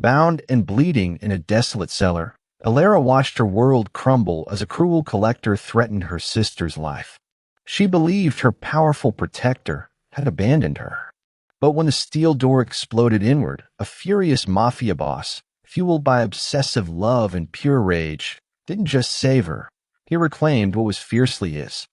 Bound and bleeding in a desolate cellar, Alara watched her world crumble as a cruel collector threatened her sister's life. She believed her powerful protector had abandoned her. But when the steel door exploded inward, a furious mafia boss, fueled by obsessive love and pure rage, didn't just save her. He reclaimed what was fiercely his.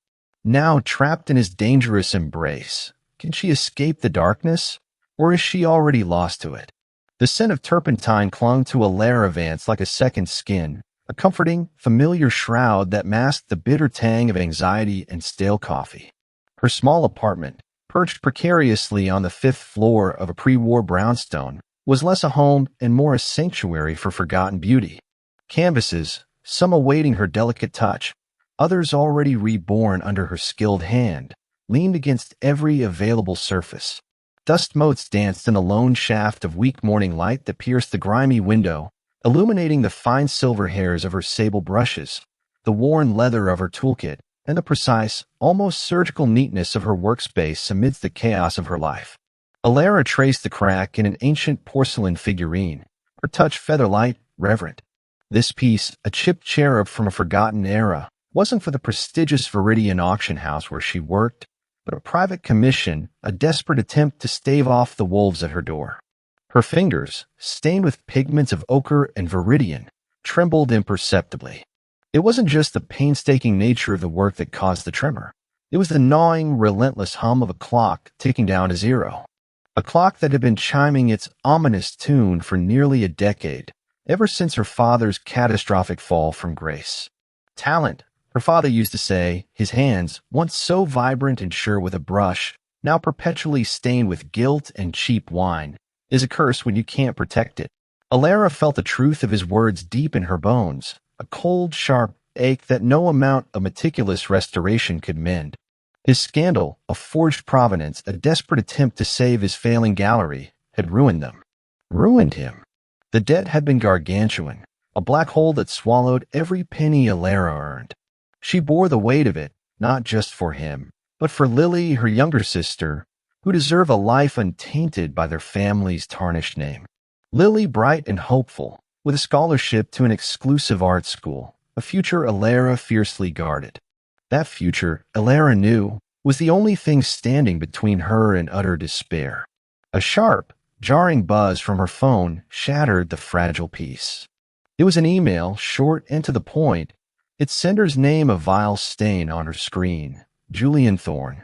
Now trapped in his dangerous embrace, can she escape the darkness, or is she already lost to it? The scent of turpentine clung to Alara Vance like a second skin, a comforting, familiar shroud that masked the bitter tang of anxiety and stale coffee. Her small apartment, perched precariously on the fifth floor of a pre-war brownstone, was less a home and more a sanctuary for forgotten beauty. Canvases, some awaiting her delicate touch, others already reborn under her skilled hand, leaned against every available surface. Dust motes danced in a lone shaft of weak morning light that pierced the grimy window, illuminating the fine silver hairs of her sable brushes, the worn leather of her toolkit, and the precise, almost surgical neatness of her workspace amidst the chaos of her life. Alara traced the crack in an ancient porcelain figurine, her touch feather-light, reverent. This piece, a chipped cherub from a forgotten era, wasn't for the prestigious Viridian auction house where she worked, but a private commission, a desperate attempt to stave off the wolves at her door. Her fingers, stained with pigments of ochre and viridian, trembled imperceptibly. It wasn't just the painstaking nature of the work that caused the tremor. It was the gnawing, relentless hum of a clock ticking down to zero. A clock that had been chiming its ominous tune for nearly a decade, ever since her father's catastrophic fall from grace. Talent, her father used to say, his hands, once so vibrant and sure with a brush, now perpetually stained with guilt and cheap wine, is a curse when you can't protect it. Alara felt the truth of his words deep in her bones, a cold, sharp ache that no amount of meticulous restoration could mend. His scandal, a forged provenance, a desperate attempt to save his failing gallery, had ruined them. Ruined him. The debt had been gargantuan, a black hole that swallowed every penny Alara earned. She bore the weight of it, not just for him, but for Lily, her younger sister, who deserve a life untainted by their family's tarnished name. Lily, bright and hopeful, with a scholarship to an exclusive art school, a future Alara fiercely guarded. That future, Alara knew, was the only thing standing between her and utter despair. A sharp, jarring buzz from her phone shattered the fragile peace. It was an email, short and to the point, its sender's name a vile stain on her screen, Julian Thorne.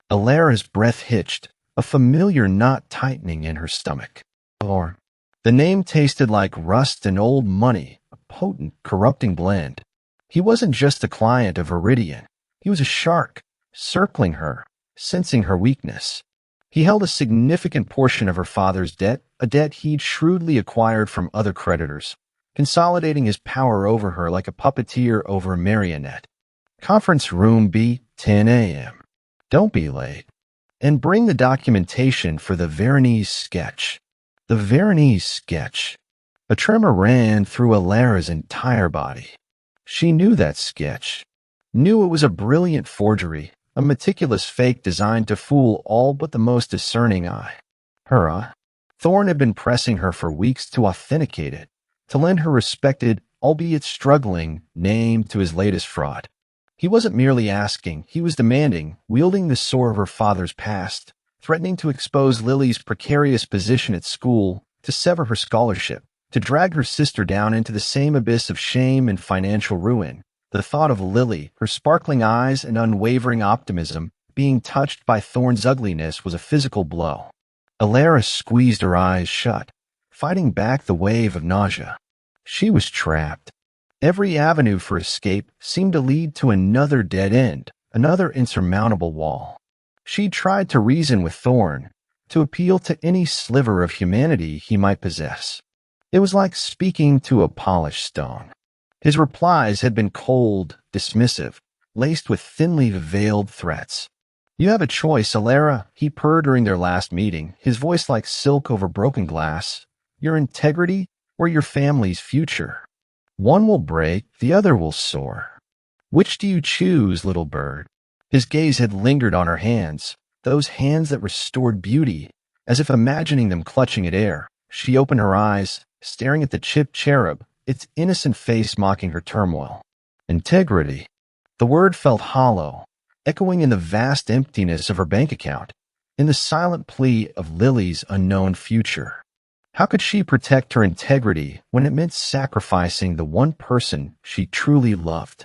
Alara's breath hitched, a familiar knot tightening in her stomach. Thorne. The name tasted like rust and old money, a potent, corrupting blend. He wasn't just a client of Viridian. He was a shark, circling her, sensing her weakness. He held a significant portion of her father's debt, a debt he'd shrewdly acquired from other creditors, consolidating his power over her like a puppeteer over a marionette. Conference room B, 10 a.m. Don't be late. And bring the documentation for the Veronese sketch. The Veronese sketch. A tremor ran through Alara's entire body. She knew that sketch. Knew it was a brilliant forgery, a meticulous fake designed to fool all but the most discerning eye. Her eye. Thorne had been pressing her for weeks to authenticate it, to lend her respected, albeit struggling, name to his latest fraud. He wasn't merely asking, he was demanding, wielding the sword of her father's past, threatening to expose Lily's precarious position at school, to sever her scholarship, to drag her sister down into the same abyss of shame and financial ruin. The thought of Lily, her sparkling eyes and unwavering optimism, being touched by Thorne's ugliness was a physical blow. Alara squeezed her eyes shut, fighting back the wave of nausea. She was trapped. Every avenue for escape seemed to lead to another dead end, another insurmountable wall. She tried to reason with Thorne, to appeal to any sliver of humanity he might possess. It was like speaking to a polished stone. His replies had been cold, dismissive, laced with thinly veiled threats. "You have a choice, Alara," he purred during their last meeting, his voice like silk over broken glass. "Your integrity or your family's future. One will break, the other will soar. Which do you choose, little bird?" His gaze had lingered on her hands, those hands that restored beauty, as if imagining them clutching at air. She opened her eyes, staring at the chipped cherub, its innocent face mocking her turmoil. Integrity. The word felt hollow, echoing in the vast emptiness of her bank account, in the silent plea of Lily's unknown future. How could she protect her integrity when it meant sacrificing the one person she truly loved?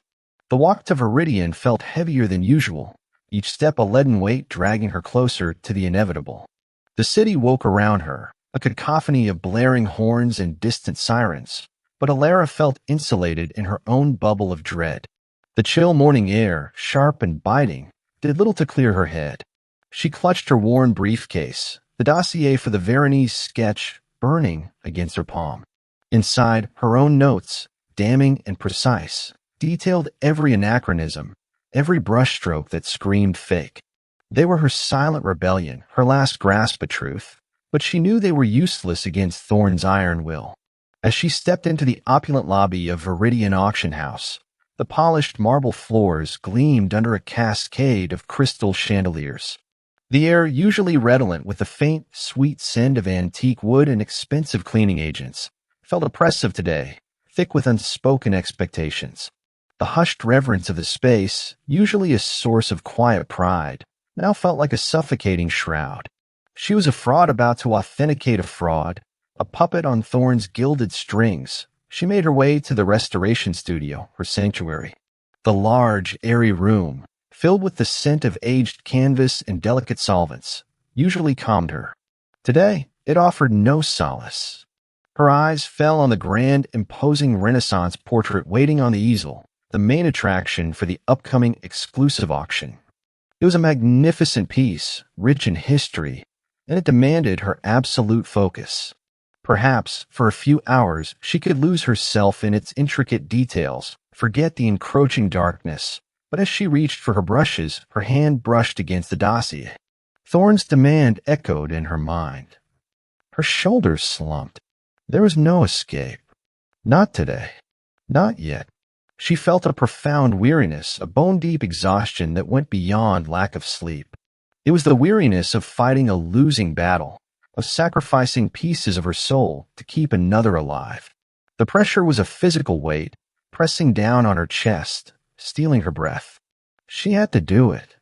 The walk to Viridian felt heavier than usual, each step a leaden weight dragging her closer to the inevitable. The city woke around her, a cacophony of blaring horns and distant sirens, but Alara felt insulated in her own bubble of dread. The chill morning air, sharp and biting, did little to clear her head. She clutched her worn briefcase, the dossier for the Veronese sketch burning against her palm. Inside, her own notes, damning and precise, detailed every anachronism, every brushstroke that screamed fake. They were her silent rebellion, her last grasp at truth, but she knew they were useless against Thorn's iron will. As she stepped into the opulent lobby of Viridian Auction House, the polished marble floors gleamed under a cascade of crystal chandeliers. The air, usually redolent with the faint, sweet scent of antique wood and expensive cleaning agents, felt oppressive today, thick with unspoken expectations. The hushed reverence of the space, usually a source of quiet pride, now felt like a suffocating shroud. She was a fraud about to authenticate a fraud, a puppet on Thorn's gilded strings. She made her way to the restoration studio, her sanctuary. The large, airy room, filled with the scent of aged canvas and delicate solvents, usually calmed her. Today, it offered no solace. Her eyes fell on the grand, imposing Renaissance portrait waiting on the easel, the main attraction for the upcoming exclusive auction. It was a magnificent piece, rich in history, and it demanded her absolute focus. Perhaps, for a few hours, she could lose herself in its intricate details, forget the encroaching darkness, but as she reached for her brushes, her hand brushed against the dossier. Thorn's demand echoed in her mind. Her shoulders slumped. There was no escape. Not today. Not yet. She felt a profound weariness, a bone-deep exhaustion that went beyond lack of sleep. It was the weariness of fighting a losing battle, of sacrificing pieces of her soul to keep another alive. The pressure was a physical weight, pressing down on her chest, stealing her breath. She had to do it.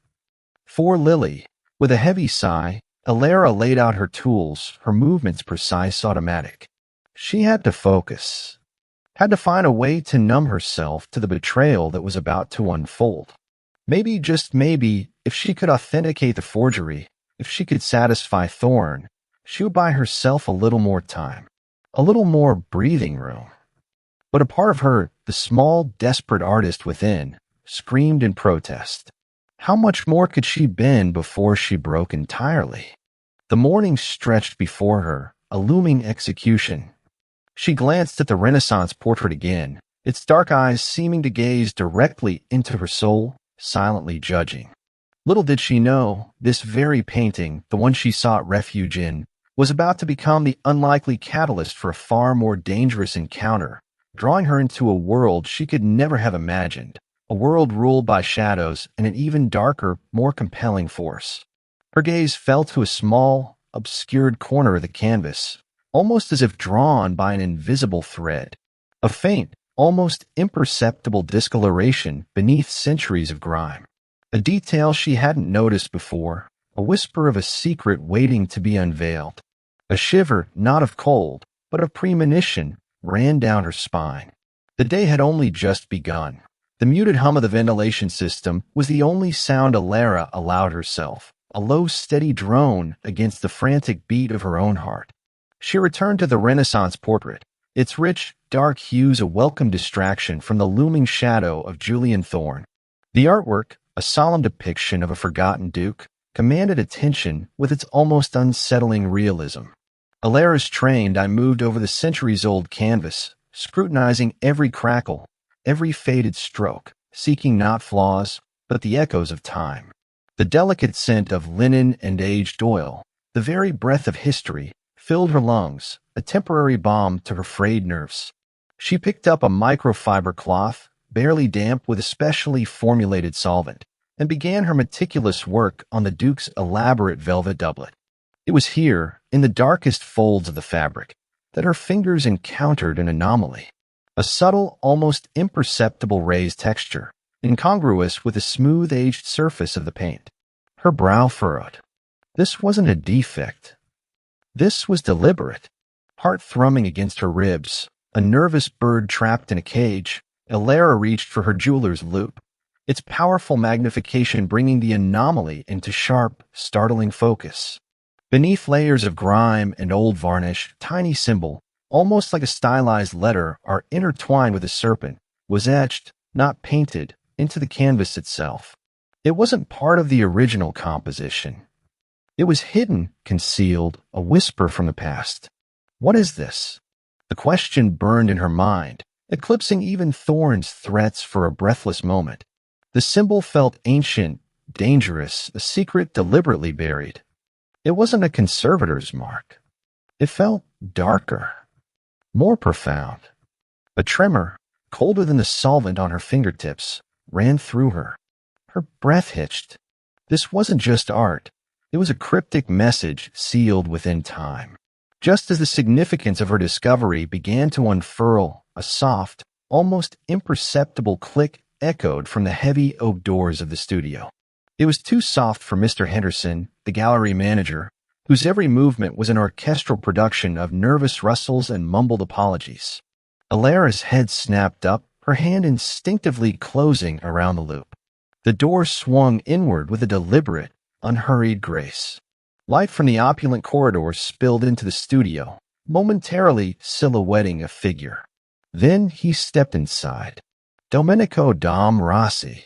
For Lily, with a heavy sigh, Alara laid out her tools, her movements precise, automatic. She had to focus, had to find a way to numb herself to the betrayal that was about to unfold. Maybe, just maybe, if she could authenticate the forgery, if she could satisfy Thorn, she would buy herself a little more time, a little more breathing room. But a part of her, the small, desperate artist within, screamed in protest. How much more could she bend before she broke entirely? The morning stretched before her, a looming execution. She glanced at the Renaissance portrait again, its dark eyes seeming to gaze directly into her soul, silently judging. Little did she know, this very painting, the one she sought refuge in, was about to become the unlikely catalyst for a far more dangerous encounter, drawing her into a world she could never have imagined, a world ruled by shadows and an even darker, more compelling force. Her gaze fell to a small, obscured corner of the canvas, almost as if drawn by an invisible thread. A faint, almost imperceptible discoloration beneath centuries of grime. A detail she hadn't noticed before, a whisper of a secret waiting to be unveiled. A shiver, not of cold, but of premonition, ran down her spine. The day had only just begun. The muted hum of the ventilation system was the only sound Alara allowed herself, a low, steady drone against the frantic beat of her own heart. She returned to the Renaissance portrait, its rich, dark hues a welcome distraction from the looming shadow of Julian Thorn. The artwork, a solemn depiction of a forgotten duke, commanded attention with its almost unsettling realism. Alara's trained, I moved over the centuries-old canvas, scrutinizing every crackle, every faded stroke, seeking not flaws, but the echoes of time. The delicate scent of linen and aged oil, the very breath of history, filled her lungs, a temporary balm to her frayed nerves. She picked up a microfiber cloth, barely damp with a specially formulated solvent, and began her meticulous work on the Duke's elaborate velvet doublet. It was here, in the darkest folds of the fabric, that her fingers encountered an anomaly. A subtle, almost imperceptible raised texture, incongruous with the smooth-aged surface of the paint. Her brow furrowed. This wasn't a defect. This was deliberate. Heart thrumming against her ribs, a nervous bird trapped in a cage, Elara reached for her jeweler's loupe, its powerful magnification bringing the anomaly into sharp, startling focus. Beneath layers of grime and old varnish, tiny symbol, almost like a stylized letter are intertwined with a serpent, was etched, not painted, into the canvas itself. It wasn't part of the original composition. It was hidden, concealed, a whisper from the past. What is this? The question burned in her mind, eclipsing even Thorn's threats for a breathless moment. The symbol felt ancient, dangerous, a secret deliberately buried. It wasn't a conservator's mark. It felt darker, more profound. A tremor, colder than the solvent on her fingertips, ran through her. Her breath hitched. This wasn't just art. It was a cryptic message sealed within time. Just as the significance of her discovery began to unfurl, a soft, almost imperceptible click echoed from the heavy oak doors of the studio. It was too soft for Mr. Henderson, the gallery manager, whose every movement was an orchestral production of nervous rustles and mumbled apologies. Alara's head snapped up, her hand instinctively closing around the loop. The door swung inward with a deliberate, unhurried grace. Light from the opulent corridors spilled into the studio, momentarily silhouetting a figure. Then he stepped inside. Domenico Dom Rossi.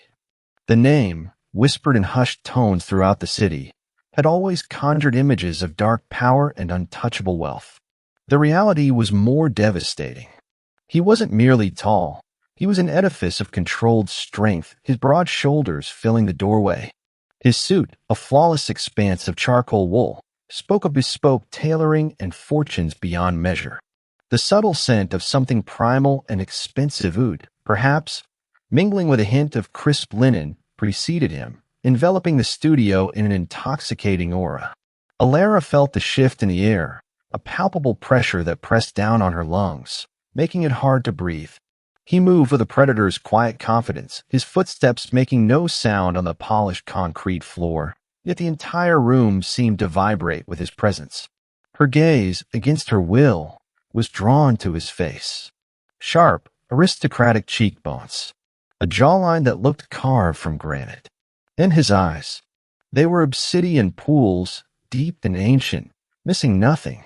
The name, whispered in hushed tones throughout the city, had always conjured images of dark power and untouchable wealth. The reality was more devastating. He wasn't merely tall. He was an edifice of controlled strength, his broad shoulders filling the doorway. His suit, a flawless expanse of charcoal wool, spoke of bespoke tailoring and fortunes beyond measure. The subtle scent of something primal and expensive oud, perhaps, mingling with a hint of crisp linen, preceded him, enveloping the studio in an intoxicating aura. Alara felt the shift in the air, a palpable pressure that pressed down on her lungs, making it hard to breathe. He moved with a predator's quiet confidence, his footsteps making no sound on the polished concrete floor, yet the entire room seemed to vibrate with his presence. Her gaze, against her will, was drawn to his face. Sharp, aristocratic cheekbones, a jawline that looked carved from granite. And his eyes. They were obsidian pools, deep and ancient, missing nothing.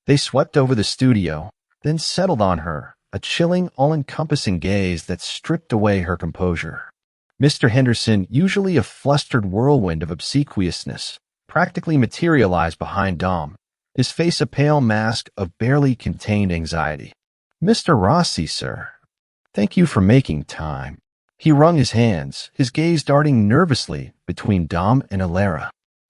They swept over the studio, then settled on her, a chilling, all-encompassing gaze that stripped away her composure. Mr. Henderson, usually a flustered whirlwind of obsequiousness, practically materialized behind Dom, his face a pale mask of barely contained anxiety. "Mr. Rossi, sir. Thank you for making time." He wrung his hands, his gaze darting nervously between Dom and Alara.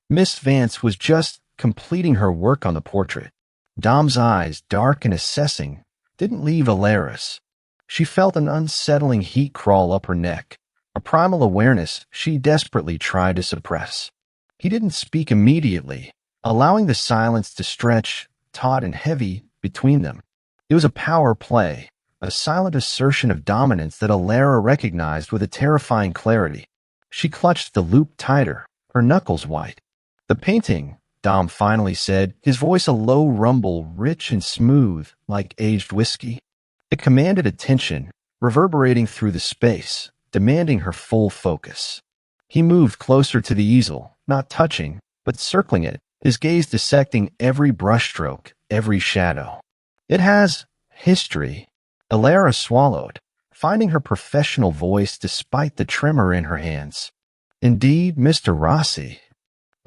Miss Vance was just completing her work on the portrait. Dom's eyes, dark and assessing, didn't leave Alara's. She felt an unsettling heat crawl up her neck, a primal awareness she desperately tried to suppress. He didn't speak immediately, allowing the silence to stretch, taut and heavy, between them. It was a power play, a silent assertion of dominance that Alara recognized with a terrifying clarity. She clutched the loop tighter, her knuckles white. "The painting," Dom finally said, his voice a low rumble, rich and smooth, like aged whiskey. It commanded attention, reverberating through the space, demanding her full focus. He moved closer to the easel, not touching, but circling it, his gaze dissecting every brushstroke, every shadow. "It has history." Alara swallowed, finding her professional voice despite the tremor in her hands. "Indeed, Mr. Rossi.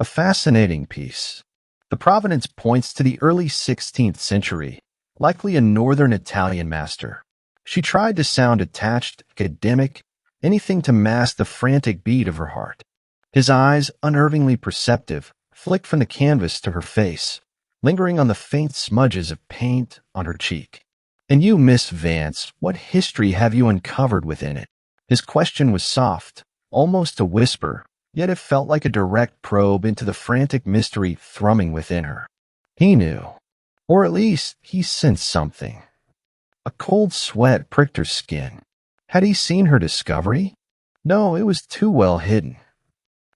A fascinating piece. The provenance points to the early 16th century, likely a northern Italian master." She tried to sound attached, academic, anything to mask the frantic beat of her heart. His eyes, unnervingly perceptive, flicked from the canvas to her face, lingering on the faint smudges of paint on her cheek. "And you, Miss Vance, what history have you uncovered within it?" His question was soft, almost a whisper, yet it felt like a direct probe into the frantic mystery thrumming within her. He knew. Or at least he sensed something. A cold sweat pricked her skin. Had he seen her discovery? No, it was too well hidden.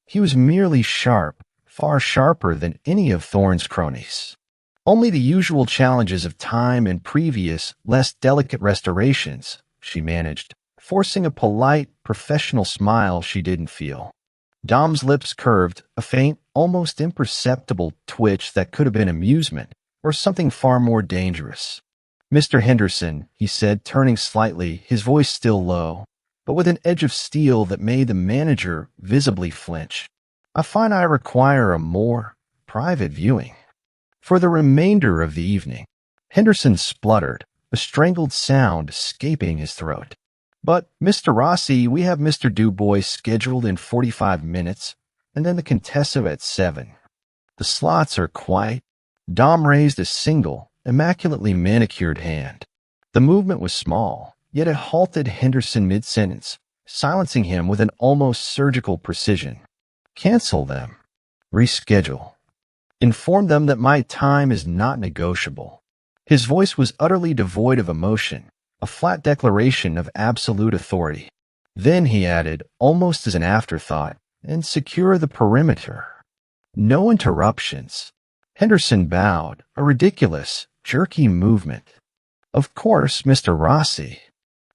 He was merely sharp, far sharper than any of Thorne's cronies. Only the usual challenges of time and previous, less delicate restorations, she managed, forcing a polite, professional smile she didn't feel. Dom's lips curved, a faint, almost imperceptible twitch that could have been amusement, or something far more dangerous. "Mr. Henderson," he said, turning slightly, his voice still low, but with an edge of steel that made the manager visibly flinch. "I find I require a more private viewing." For the remainder of the evening, Henderson spluttered, a strangled sound escaping his throat. "But, Mr. Rossi, we have Mr. Dubois scheduled in 45 minutes, and then the Contessa at 7. The slots are quite—" Dom raised a single, immaculately manicured hand. The movement was small, yet it halted Henderson mid-sentence, silencing him with an almost surgical precision. "Cancel them. Reschedule. Inform them that my time is not negotiable." His voice was utterly devoid of emotion, a flat declaration of absolute authority. Then he added, almost as an afterthought, "And secure the perimeter. No interruptions." Henderson bowed, a ridiculous, jerky movement. "Of course, Mr. Rossi."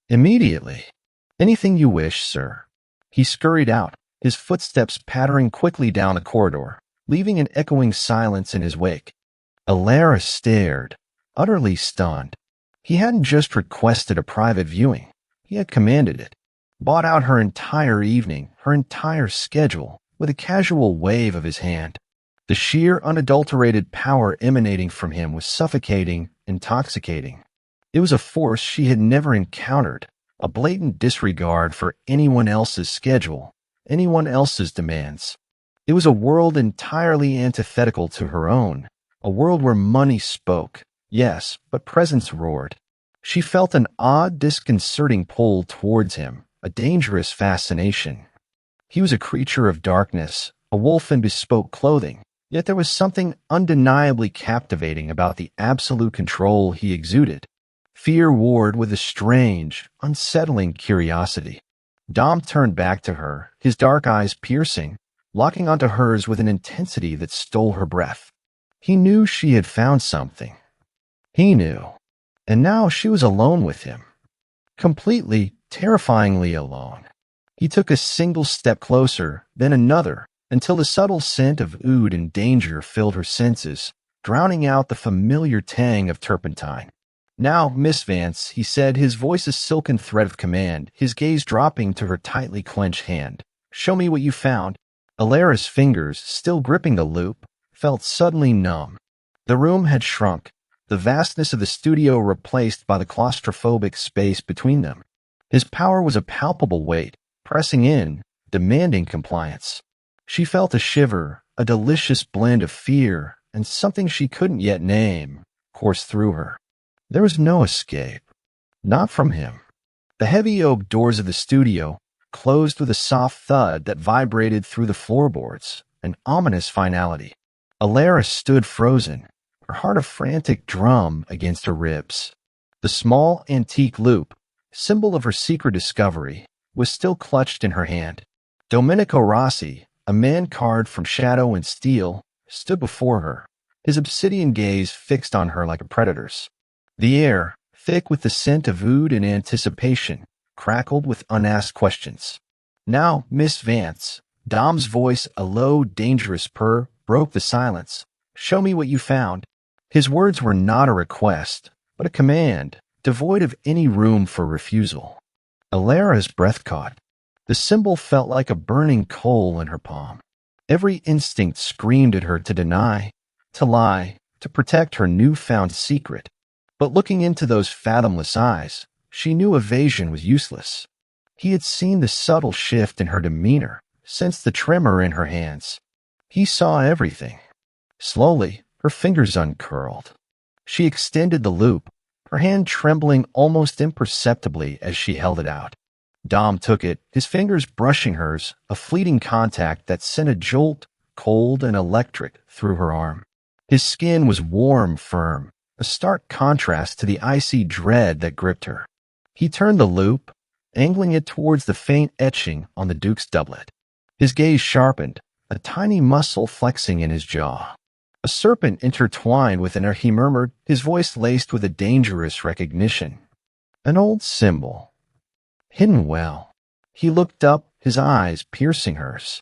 "Immediately." "Anything you wish, sir." He scurried out, his footsteps pattering quickly down the corridor, leaving an echoing silence in his wake. Alara stared, utterly stunned. He hadn't just requested a private viewing. He had commanded it, bought out her entire evening, her entire schedule, with a casual wave of his hand. The sheer, unadulterated power emanating from him was suffocating, intoxicating. It was a force she had never encountered, a blatant disregard for anyone else's schedule, anyone else's demands. It was a world entirely antithetical to her own, a world where money spoke, yes, but presence roared. She felt an odd, disconcerting pull towards him, a dangerous fascination. He was a creature of darkness, a wolf in bespoke clothing, yet there was something undeniably captivating about the absolute control he exuded. Fear warred with a strange, unsettling curiosity. Dom turned back to her, his dark eyes piercing, locking onto hers with an intensity that stole her breath. He knew she had found something. He knew. And now she was alone with him. Completely, terrifyingly alone. He took a single step closer, then another, until the subtle scent of oud and danger filled her senses, drowning out the familiar tang of turpentine. "Now, Miss Vance," he said, his voice a silken thread of command, his gaze dropping to her tightly clenched hand. "Show me what you found." Alara's fingers, still gripping the loop, felt suddenly numb. The room had shrunk, the vastness of the studio replaced by the claustrophobic space between them. His power was a palpable weight, pressing in, demanding compliance. She felt a shiver, a delicious blend of fear and something she couldn't yet name, course through her. There was no escape. Not from him. The heavy oak doors of the studio closed with a soft thud that vibrated through the floorboards, an ominous finality. Alara stood frozen, her heart a frantic drum against her ribs. The small, antique loop, symbol of her secret discovery, was still clutched in her hand. Domenico Rossi, a man carved from shadow and steel, stood before her, his obsidian gaze fixed on her like a predator's. The air, thick with the scent of oud and anticipation, crackled with unasked questions. "Now, Miss Vance," Dom's voice, a low, dangerous purr, broke the silence. "Show me what you found." His words were not a request, but a command, devoid of any room for refusal. Alara's breath caught. The symbol felt like a burning coal in her palm. Every instinct screamed at her to deny, to lie, to protect her newfound secret. But looking into those fathomless eyes, she knew evasion was useless. He had seen the subtle shift in her demeanor, sensed the tremor in her hands. He saw everything. Slowly, her fingers uncurled. She extended the loop, her hand trembling almost imperceptibly as she held it out. Dom took it, his fingers brushing hers, a fleeting contact that sent a jolt, cold and electric, through her arm. His skin was warm, firm, a stark contrast to the icy dread that gripped her. He turned the loop, angling it towards the faint etching on the Duke's doublet. His gaze sharpened, a tiny muscle flexing in his jaw. A serpent intertwined within her, he murmured, his voice laced with a dangerous recognition. An old symbol. Hidden well. He looked up, his eyes piercing hers.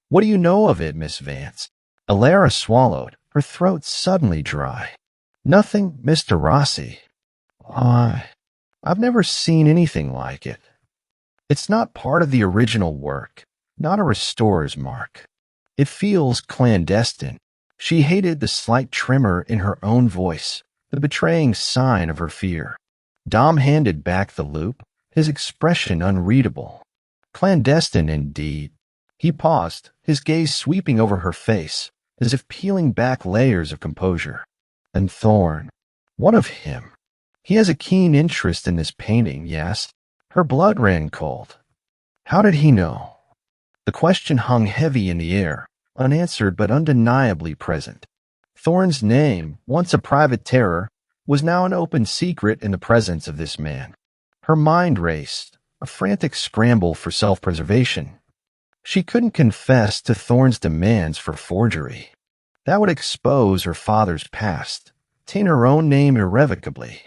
What do you know of it, Miss Vance? Alara swallowed, her throat suddenly dry. Nothing, Mr. Rossi. I've never seen anything like it. It's not part of the original work, not a restorer's mark. It feels clandestine. She hated the slight tremor in her own voice, the betraying sign of her fear. Dom handed back the loop, his expression unreadable. Clandestine indeed. He paused, his gaze sweeping over her face, as if peeling back layers of composure. And Thorn, what of him? He has a keen interest in this painting, yes? Her blood ran cold. How did he know? The question hung heavy in the air, unanswered but undeniably present. Thorn's name, once a private terror, was now an open secret in the presence of this man. Her mind raced, a frantic scramble for self-preservation. She couldn't confess to Thorn's demands for forgery. That would expose her father's past, taint her own name irrevocably.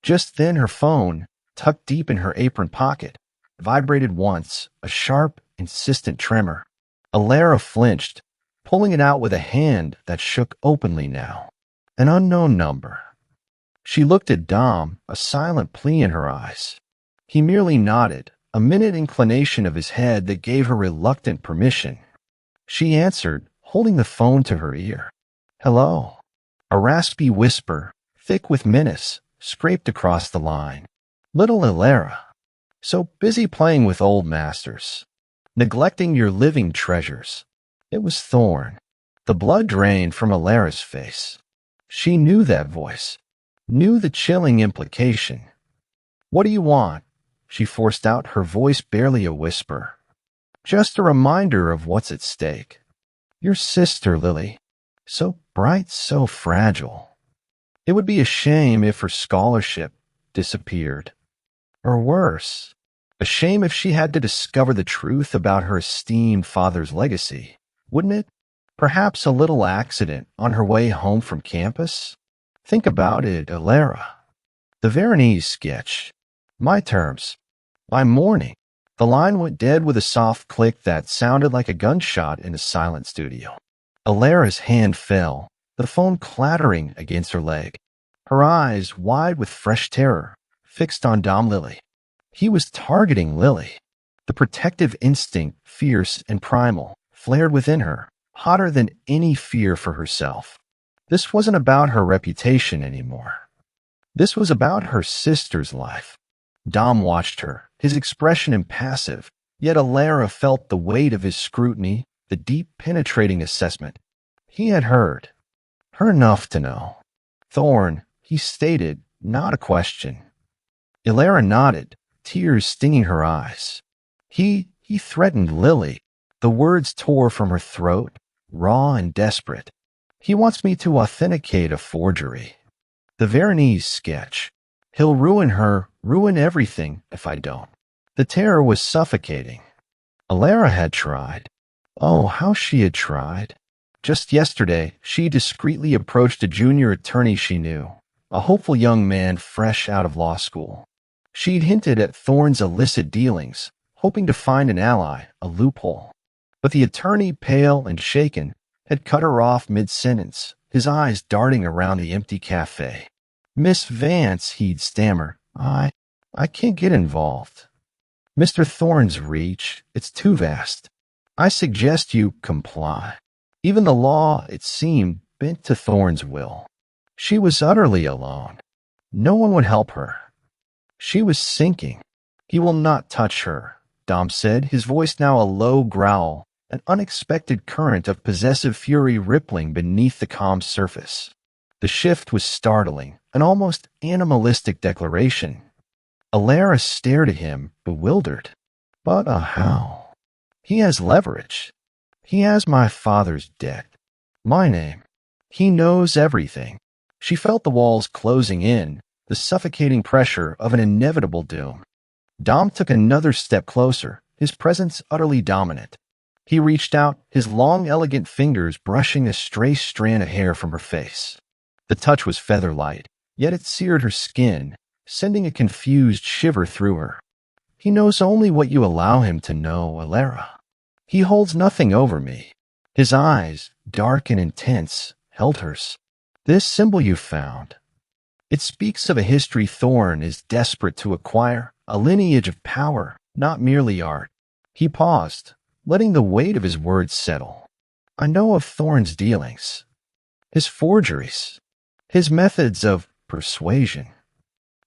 Just then her phone, tucked deep in her apron pocket, vibrated once, a sharp, insistent tremor. Alara flinched, pulling it out with a hand that shook openly now. An unknown number. She looked at Dom, a silent plea in her eyes. He merely nodded, a minute inclination of his head that gave her reluctant permission. She answered, holding the phone to her ear. Hello. A raspy whisper, thick with menace, scraped across the line. Little Alara. So busy playing with old masters, neglecting your living treasures. It was Thorn. The blood drained from Alara's face. She knew that voice, knew the chilling implication. What do you want? She forced out, her voice barely a whisper. Just a reminder of what's at stake. Your sister, Lily. So bright, so fragile. It would be a shame if her scholarship disappeared. Or worse, a shame if she had to discover the truth about her esteemed father's legacy, wouldn't it? Perhaps a little accident on her way home from campus? Think about it, Alara. The Veronese sketch. My terms. By morning. The line went dead with a soft click that sounded like a gunshot in a silent studio. Alara's hand fell, the phone clattering against her leg. Her eyes, wide with fresh terror, fixed on Dom Lily. He was targeting Lily. The protective instinct, fierce and primal, flared within her, hotter than any fear for herself. This wasn't about her reputation anymore. This was about her sister's life. Dom watched her, his expression impassive, yet Alara felt the weight of his scrutiny, the deep, penetrating assessment. He had heard enough to know. Thorn, he stated, not a question. Alara nodded, tears stinging her eyes. He threatened Lily. The words tore from her throat, raw and desperate. He wants me to authenticate a forgery. The Veronese sketch. He'll ruin her, ruin everything if I don't. The terror was suffocating. Alara had tried. Oh, how she had tried. Just yesterday, she discreetly approached a junior attorney she knew, a hopeful young man fresh out of law school. She'd hinted at Thorn's illicit dealings, hoping to find an ally, a loophole. But the attorney, pale and shaken, had cut her off mid-sentence, his eyes darting around the empty cafe. Miss Vance, he'd stammer, I can't get involved. Mr. Thorn's reach, it's too vast. I suggest you comply. Even the law, it seemed, bent to Thorn's will. She was utterly alone. No one would help her. She was sinking. He will not touch her, Dom said, his voice now a low growl, an unexpected current of possessive fury rippling beneath the calm surface. The shift was startling, an almost animalistic declaration. Alara stared at him, bewildered. But how? He has leverage. He has my father's debt. My name. He knows everything. She felt the walls closing in, the suffocating pressure of an inevitable doom. Dom took another step closer, his presence utterly dominant. He reached out, his long, elegant fingers brushing a stray strand of hair from her face. The touch was feather-light, yet it seared her skin, sending a confused shiver through her. He knows only what you allow him to know, Alara. He holds nothing over me. His eyes, dark and intense, held hers. This symbol you found. It speaks of a history Thorn is desperate to acquire, a lineage of power, not merely art. He paused, letting the weight of his words settle. I know of Thorn's dealings, his forgeries, his methods of persuasion.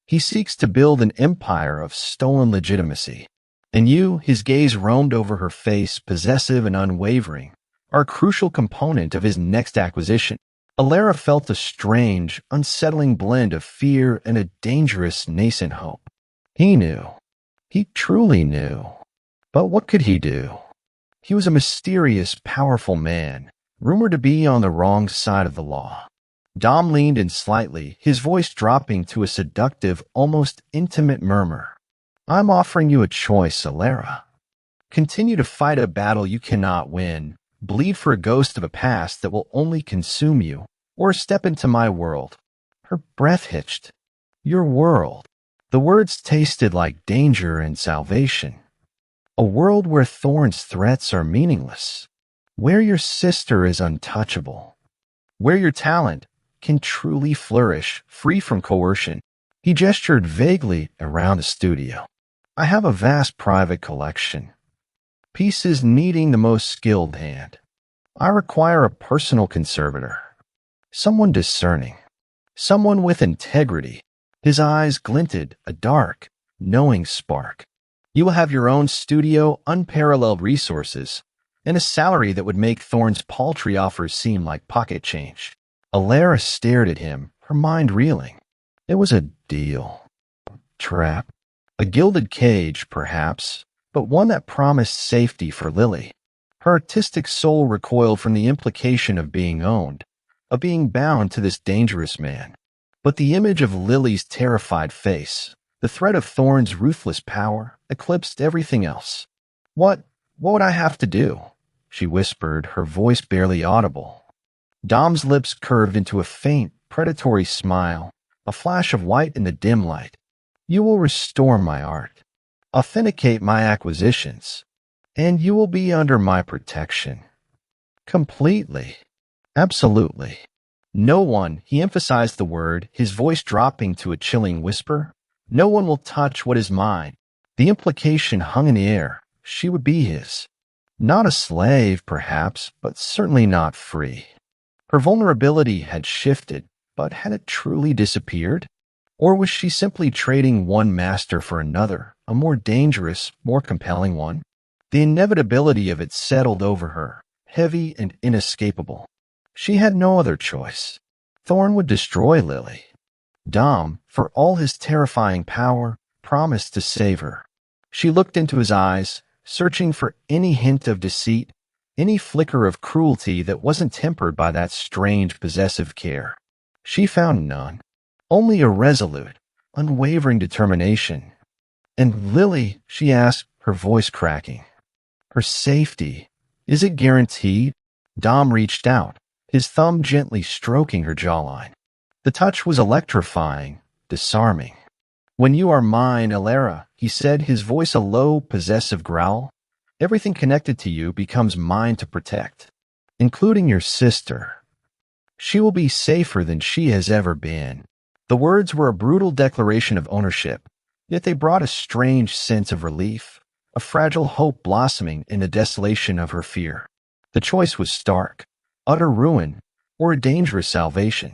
He seeks to build an empire of stolen legitimacy. And you, his gaze roamed over her face, possessive and unwavering, are a crucial component of his next acquisition. Alara felt a strange, unsettling blend of fear and a dangerous, nascent hope. He knew. He truly knew. But what could he do? He was a mysterious, powerful man, rumored to be on the wrong side of the law. Dom leaned in slightly, his voice dropping to a seductive, almost intimate murmur. I'm offering you a choice, Alara. Continue to fight a battle you cannot win, bleed for a ghost of a past that will only consume you, or step into my world. Her breath hitched. Your world. The words tasted like danger and salvation. A world where Thorn's threats are meaningless. Where your sister is untouchable. Where your talent can truly flourish, free from coercion. He gestured vaguely around the studio. I have a vast private collection. Pieces needing the most skilled hand. I require a personal conservator. Someone discerning. Someone with integrity. His eyes glinted, a dark, knowing spark. You will have your own studio, unparalleled resources, and a salary that would make Thorn's paltry offers seem like pocket change. Alara stared at him, her mind reeling. It was a deal. Trap. A gilded cage, perhaps, but one that promised safety for Lily. Her artistic soul recoiled from the implication of being owned, of being bound to this dangerous man. But the image of Lily's terrified face, the threat of Thorn's ruthless power, eclipsed everything else. What would I have to do? She whispered, her voice barely audible. Dom's lips curved into a faint, predatory smile, a flash of white in the dim light. You will restore my art, authenticate my acquisitions, and you will be under my protection. Completely. Absolutely. No one, he emphasized the word, his voice dropping to a chilling whisper, no one will touch what is mine. The implication hung in the air. She would be his. Not a slave, perhaps, but certainly not free. Her vulnerability had shifted, but had it truly disappeared? Or was she simply trading one master for another, a more dangerous, more compelling one? The inevitability of it settled over her, heavy and inescapable. She had no other choice. Thorn would destroy Lily. Dom, for all his terrifying power, promised to save her. She looked into his eyes, searching for any hint of deceit, any flicker of cruelty that wasn't tempered by that strange possessive care. She found none, only a resolute, unwavering determination. And Lily, she asked, her voice cracking. Her safety, is it guaranteed? Dom reached out, his thumb gently stroking her jawline. The touch was electrifying, disarming. When you are mine, Alara, he said, his voice a low, possessive growl, everything connected to you becomes mine to protect, including your sister. She will be safer than she has ever been. The words were a brutal declaration of ownership, yet they brought a strange sense of relief, a fragile hope blossoming in the desolation of her fear. The choice was stark, utter ruin, or a dangerous salvation.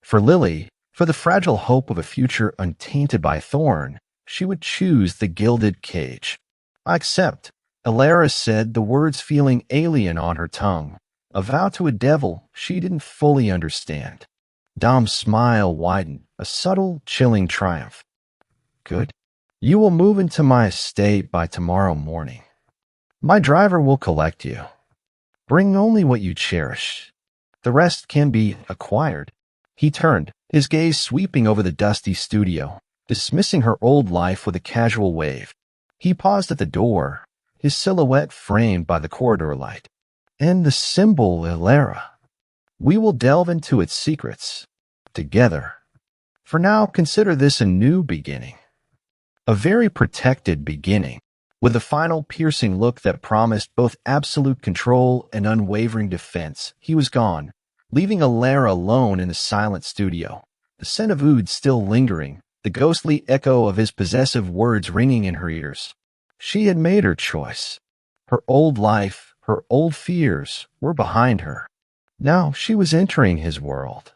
For Lily, for the fragile hope of a future untainted by Thorn, she would choose the gilded cage. I accept, Alara said, the words feeling alien on her tongue, a vow to a devil she didn't fully understand. Dom's smile widened, a subtle, chilling triumph. Good. You will move into my estate by tomorrow morning. My driver will collect you. Bring only what you cherish. The rest can be acquired. He turned, his gaze sweeping over the dusty studio, dismissing her old life with a casual wave. He paused at the door, his silhouette framed by the corridor light. And the symbol, Ilera. We will delve into its secrets together. For now, consider this a new beginning. A very protected beginning, with a final piercing look that promised both absolute control and unwavering defense. He was gone, leaving Ilera alone in the silent studio, the scent of oud still lingering, the ghostly echo of his possessive words ringing in her ears. She had made her choice. Her old life, her old fears were behind her. Now she was entering his world.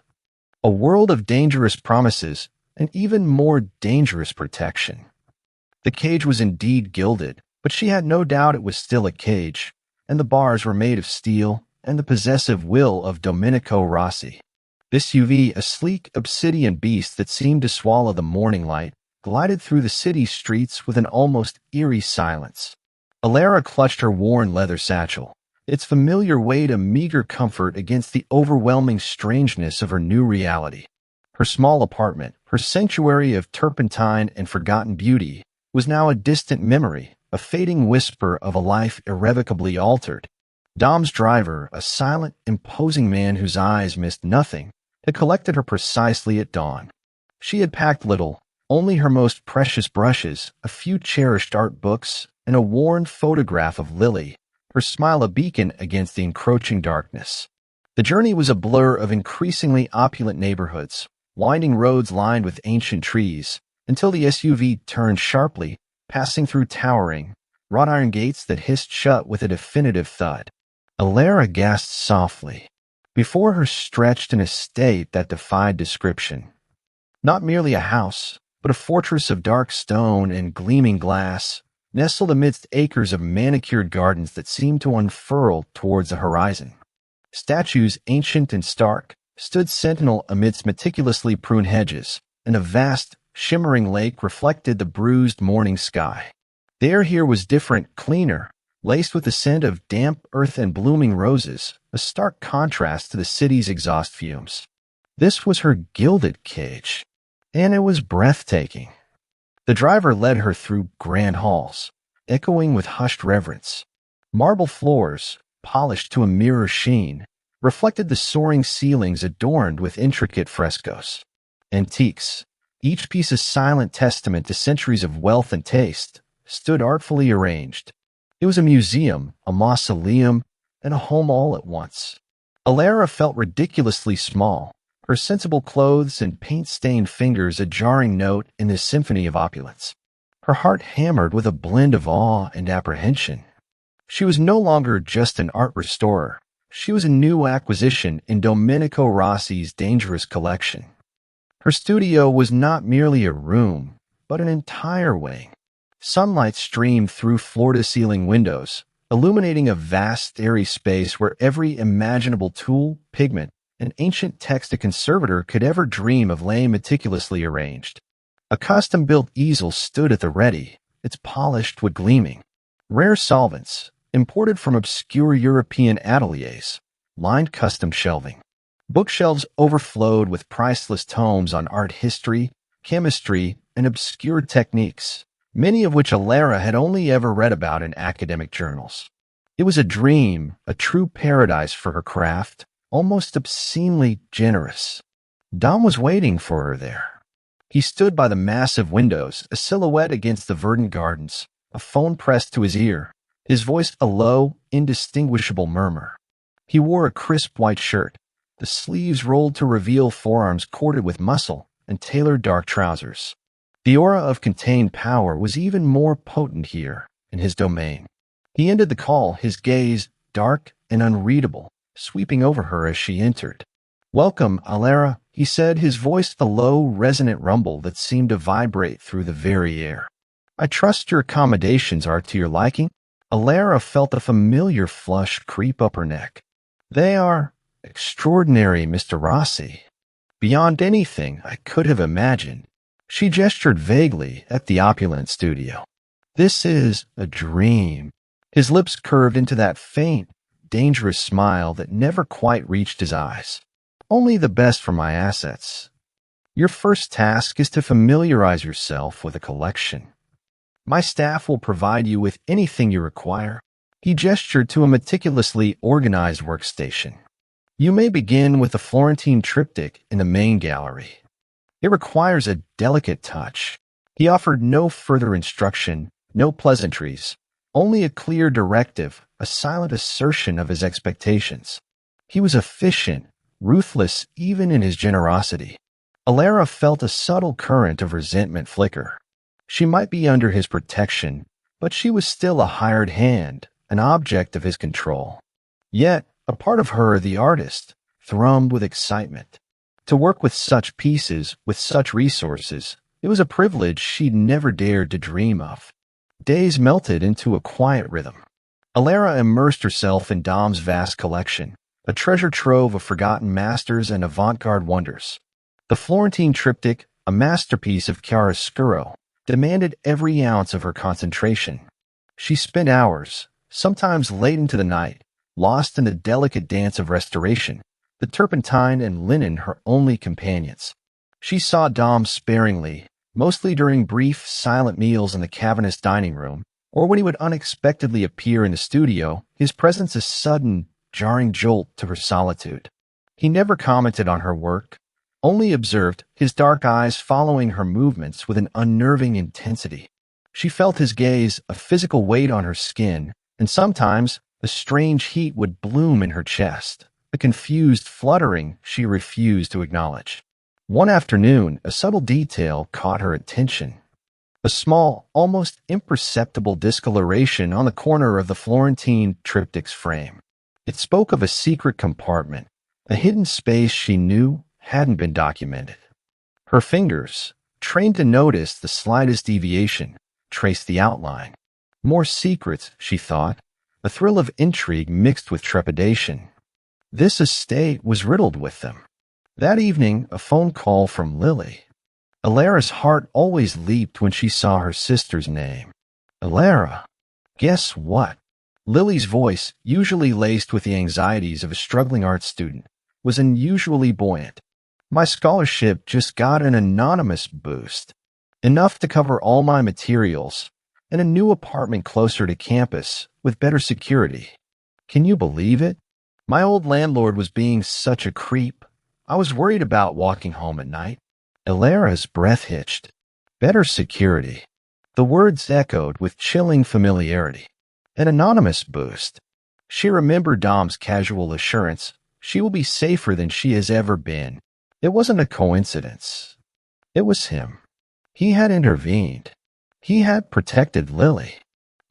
A world of dangerous promises and even more dangerous protection. The cage was indeed gilded, but she had no doubt it was still a cage, and the bars were made of steel and the possessive will of Domenico Rossi. This UV, a sleek obsidian beast that seemed to swallow the morning light, glided through the city streets with an almost eerie silence. Ilera clutched her worn leather satchel, its familiar weight a meager comfort against the overwhelming strangeness of her new reality. Her small apartment, her sanctuary of turpentine and forgotten beauty, was now a distant memory, a fading whisper of a life irrevocably altered. Dom's driver, a silent, imposing man whose eyes missed nothing, had collected her precisely at dawn. She had packed little, only her most precious brushes, a few cherished art books, and a worn photograph of Lily, her smile a beacon against the encroaching darkness. The journey was a blur of increasingly opulent neighborhoods, winding roads lined with ancient trees, until the SUV turned sharply, passing through towering, wrought iron gates that hissed shut with a definitive thud. Ilera gasped softly. Before her stretched an estate that defied description. Not merely a house, but a fortress of dark stone and gleaming glass, nestled amidst acres of manicured gardens that seemed to unfurl towards the horizon. Statues, ancient and stark, stood sentinel amidst meticulously pruned hedges, and a vast, shimmering lake reflected the bruised morning sky. The air here was different, cleaner, laced with the scent of damp earth and blooming roses, a stark contrast to the city's exhaust fumes. This was her gilded cage, and it was breathtaking. The driver led her through grand halls, echoing with hushed reverence. Marble floors, polished to a mirror sheen, reflected the soaring ceilings adorned with intricate frescoes. Antiques, each piece a silent testament to centuries of wealth and taste, stood artfully arranged. It was a museum, a mausoleum, and a home all at once. Ilera felt ridiculously small, her sensible clothes and paint-stained fingers a jarring note in this symphony of opulence. Her heart hammered with a blend of awe and apprehension. She was no longer just an art restorer. She was a new acquisition in Domenico Rossi's dangerous collection. Her studio was not merely a room, but an entire wing. Sunlight streamed through floor-to-ceiling windows, illuminating a vast, airy space where every imaginable tool, pigment, and ancient text a conservator could ever dream of lay meticulously arranged. A custom-built easel stood at the ready, its polished wood gleaming. Rare solvents, imported from obscure European ateliers, lined custom shelving. Bookshelves overflowed with priceless tomes on art history, chemistry, and obscure techniques, many of which Ilera had only ever read about in academic journals. It was a dream, a true paradise for her craft, almost obscenely generous. Dom was waiting for her there. He stood by the massive windows, a silhouette against the verdant gardens, a phone pressed to his ear, his voice a low, indistinguishable murmur. He wore a crisp white shirt, the sleeves rolled to reveal forearms corded with muscle, and tailored dark trousers. The aura of contained power was even more potent here, in his domain. He ended the call, his gaze, dark and unreadable, sweeping over her as she entered. "Welcome, Ilera," he said, his voice a low, resonant rumble that seemed to vibrate through the very air. "I trust your accommodations are to your liking." Ilera felt a familiar flush creep up her neck. "They are extraordinary, Mr. Rossi. Beyond anything I could have imagined." She gestured vaguely at the opulent studio. "This is a dream." His lips curved into that faint, dangerous smile that never quite reached his eyes. Only the best for my assets. Your first task is to familiarize yourself with a collection. My staff will provide you with anything you require. He gestured to a meticulously organized workstation. You may begin with the Florentine triptych in the main gallery. It requires a delicate touch. He offered no further instruction, no pleasantries, only a clear directive, a silent assertion of his expectations. He was efficient, ruthless even in his generosity. Alara felt a subtle current of resentment flicker. She might be under his protection, but she was still a hired hand, an object of his control. Yet, a part of her, the artist, thrummed with excitement. To work with such pieces, with such resources, it was a privilege she'd never dared to dream of. Days melted into a quiet rhythm. Alara immersed herself in Dom's vast collection, a treasure trove of forgotten masters and avant-garde wonders. The Florentine triptych, a masterpiece of chiaroscuro, demanded every ounce of her concentration. She spent hours, sometimes late into the night, lost in the delicate dance of restoration, the turpentine and linen her only companions. She saw Dom sparingly, mostly during brief, silent meals in the cavernous dining room, or when he would unexpectedly appear in the studio, his presence a sudden, jarring jolt to her solitude. He never commented on her work, only observed, his dark eyes following her movements with an unnerving intensity. She felt his gaze, a physical weight on her skin, and sometimes a strange heat would bloom in her chest, a confused fluttering she refused to acknowledge. One afternoon, a subtle detail caught her attention. A small, almost imperceptible discoloration on the corner of the Florentine triptych's frame. It spoke of a secret compartment, a hidden space she knew hadn't been documented. Her fingers, trained to notice the slightest deviation, traced the outline. More secrets, she thought, a thrill of intrigue mixed with trepidation. This estate was riddled with them. That evening, a phone call from Lily. Alara's heart always leaped when she saw her sister's name. Alara. Guess what? Lily's voice, usually laced with the anxieties of a struggling art student, was unusually buoyant. My scholarship just got an anonymous boost, enough to cover all my materials, and a new apartment closer to campus with better security. Can you believe it? My old landlord was being such a creep. I was worried about walking home at night. Alara's breath hitched. Better security. The words echoed with chilling familiarity. An anonymous boost. She remembered Dom's casual assurance. She will be safer than she has ever been. It wasn't a coincidence. It was him. He had intervened. He had protected Lily.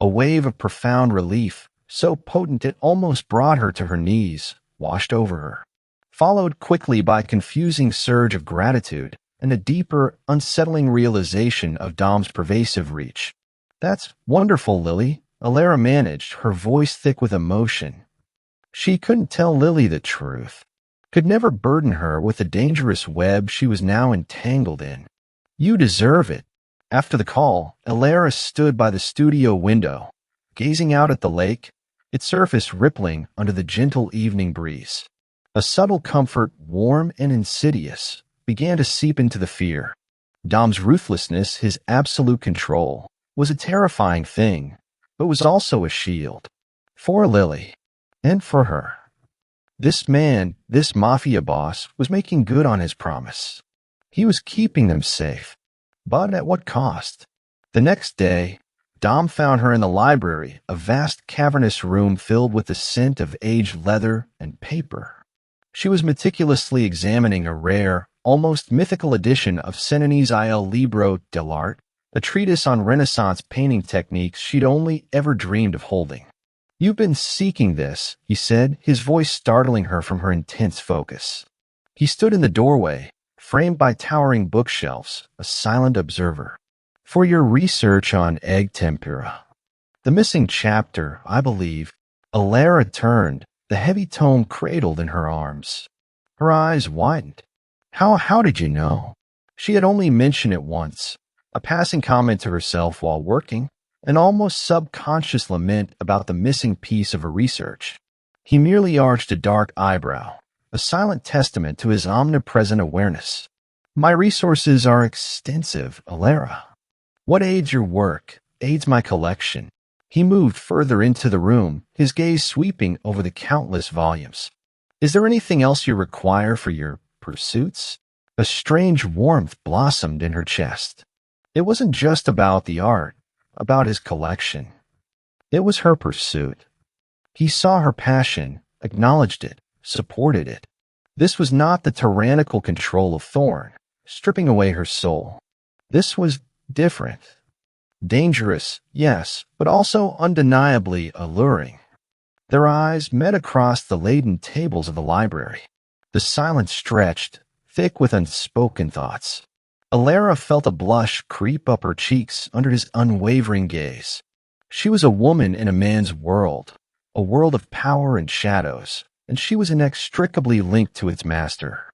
A wave of profound relief, so potent it almost brought her to her knees, washed over her, followed quickly by a confusing surge of gratitude and a deeper, unsettling realization of Dom's pervasive reach. That's wonderful, Lily, Alara managed, her voice thick with emotion. She couldn't tell Lily the truth, could never burden her with the dangerous web she was now entangled in. You deserve it. After the call, Alara stood by the studio window, gazing out at the lake, its surface rippling under the gentle evening breeze. A subtle comfort, warm and insidious, began to seep into the fear. Dom's ruthlessness, his absolute control, was a terrifying thing, but was also a shield. For Lily, and for her. This man, this mafia boss, was making good on his promise. He was keeping them safe. But at what cost? The next day, Dom found her in the library, a vast cavernous room filled with the scent of aged leather and paper. She was meticulously examining a rare, almost mythical edition of Seneni's Il Libro dell'Arte, a treatise on Renaissance painting techniques she'd only ever dreamed of holding. You've been seeking this, he said, his voice startling her from her intense focus. He stood in the doorway, framed by towering bookshelves, a silent observer. For your research on egg tempera. The missing chapter, I believe. Alara turned, the heavy tome cradled in her arms. Her eyes widened. How did you know? She had only mentioned it once, a passing comment to herself while working, an almost subconscious lament about the missing piece of her research. He merely arched a dark eyebrow. a silent testament to his omnipresent awareness. My resources are extensive, Alara. What aids your work aids my collection. He moved further into the room, his gaze sweeping over the countless volumes. Is there anything else you require for your pursuits? A strange warmth blossomed in her chest. It wasn't just about the art, about his collection. It was her pursuit. He saw her passion, acknowledged it, supported it. This was not the tyrannical control of Thorn, stripping away her soul. This was different. Dangerous, yes, but also undeniably alluring. Their eyes met across the laden tables of the library. The silence stretched, thick with unspoken thoughts. Alara felt a blush creep up her cheeks under his unwavering gaze. She was a woman in a man's world, a world of power and shadows, and she was inextricably linked to its master.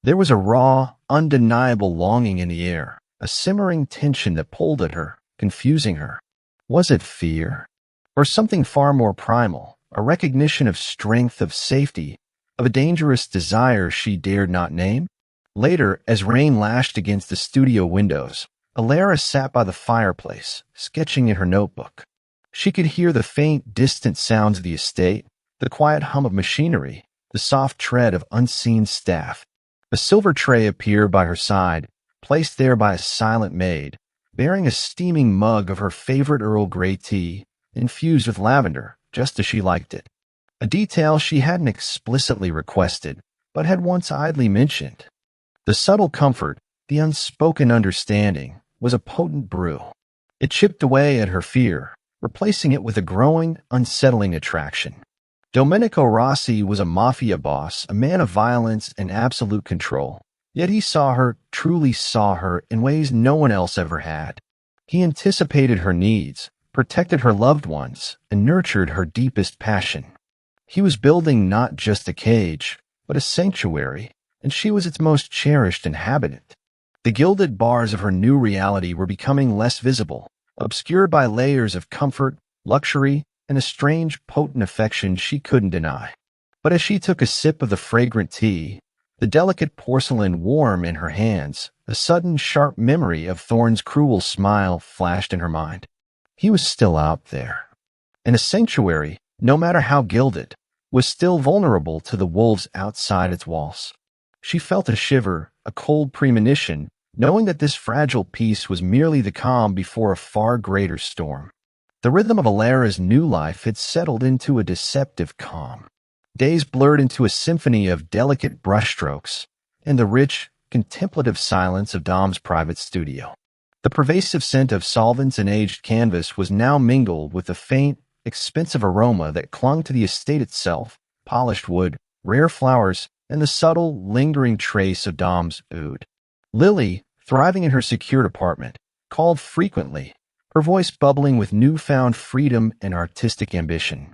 There was a raw, undeniable longing in the air, a simmering tension that pulled at her, confusing her. Was it fear? Or something far more primal, a recognition of strength, of safety, of a dangerous desire she dared not name? Later, as rain lashed against the studio windows, Alara sat by the fireplace, sketching in her notebook. She could hear the faint, distant sounds of the estate, the quiet hum of machinery, the soft tread of unseen staff. A silver tray appeared by her side, placed there by a silent maid, bearing a steaming mug of her favorite Earl Grey tea, infused with lavender, just as she liked it. A detail she hadn't explicitly requested, but had once idly mentioned. The subtle comfort, the unspoken understanding, was a potent brew. It chipped away at her fear, replacing it with a growing, unsettling attraction. Domenico Rossi was a mafia boss, a man of violence and absolute control. Yet he saw her, truly saw her, in ways no one else ever had. He anticipated her needs, protected her loved ones, and nurtured her deepest passion. He was building not just a cage, but a sanctuary, and she was its most cherished inhabitant. The gilded bars of her new reality were becoming less visible, obscured by layers of comfort, luxury, and a strange, potent affection she couldn't deny. But as she took a sip of the fragrant tea, the delicate porcelain warm in her hands, a sudden sharp memory of Thorn's cruel smile flashed in her mind. He was still out there. And a sanctuary, no matter how gilded, was still vulnerable to the wolves outside its walls. She felt a shiver, a cold premonition, knowing that this fragile peace was merely the calm before a far greater storm. The rhythm of Alara's new life had settled into a deceptive calm. Days blurred into a symphony of delicate brushstrokes and the rich, contemplative silence of Dom's private studio. The pervasive scent of solvents and aged canvas was now mingled with the faint, expensive aroma that clung to the estate itself, polished wood, rare flowers, and the subtle, lingering trace of Dom's oud. Lily, thriving in her secured apartment, called frequently, her voice bubbling with newfound freedom and artistic ambition.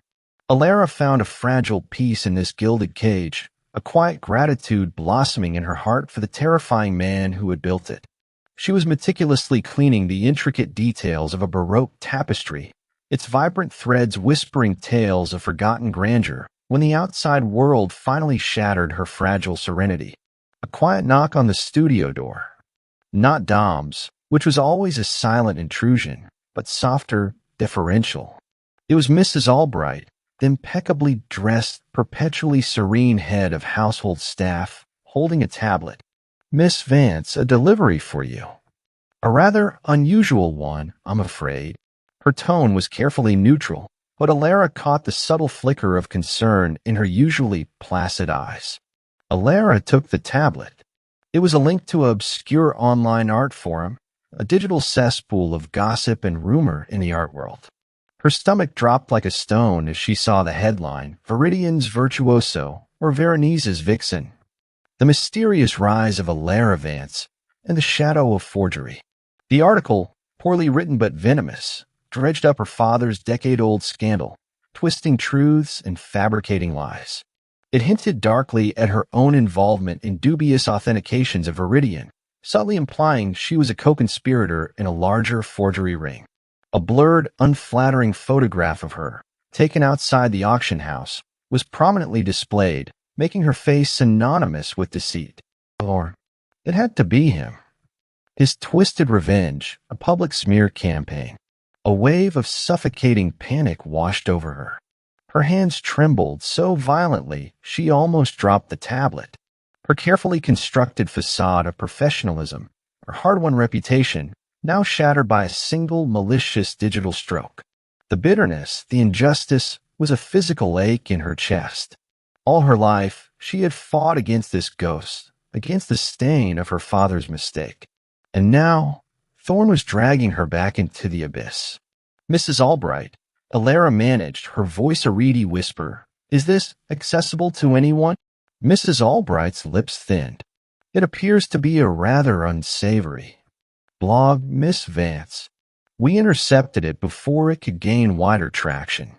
Alara found a fragile peace in this gilded cage, a quiet gratitude blossoming in her heart for the terrifying man who had built it. She was meticulously cleaning the intricate details of a Baroque tapestry, its vibrant threads whispering tales of forgotten grandeur, when the outside world finally shattered her fragile serenity. A quiet knock on the studio door. Not Dom's, which was always a silent intrusion, but softer, deferential. It was Mrs. Albright, the impeccably dressed, perpetually serene head of household staff, holding a tablet. "Miss Vance, a delivery for you." A rather unusual one, I'm afraid. Her tone was carefully neutral, but Alara caught the subtle flicker of concern in her usually placid eyes. Alara took the tablet. It was a link to an obscure online art forum, a digital cesspool of gossip and rumor in the art world. Her stomach dropped like a stone as she saw the headline, "Viridian's Virtuoso," or Veronese's Vixen. The mysterious rise of Alara Vance and the shadow of forgery. The article, poorly written but venomous, dredged up her father's decade-old scandal, twisting truths and fabricating lies. It hinted darkly at her own involvement in dubious authentications of Viridian, subtly implying she was a co-conspirator in a larger forgery ring. A blurred, unflattering photograph of her, taken outside the auction house, was prominently displayed, making her face synonymous with deceit. Or it had to be him. His twisted revenge, a public smear campaign. A wave of suffocating panic washed over her. Her hands trembled so violently she almost dropped the tablet. Her carefully constructed facade of professionalism, her hard-won reputation, now shattered by a single malicious digital stroke. The bitterness, the injustice, was a physical ache in her chest. All her life, she had fought against this ghost, against the stain of her father's mistake. And now, Thorne was dragging her back into the abyss. Mrs. Albright, Alara managed, her voice a reedy whisper. Is this accessible to anyone? Mrs. Albright's lips thinned. It appears to be a rather unsavory. Blog Miss Vance. We intercepted it before it could gain wider traction.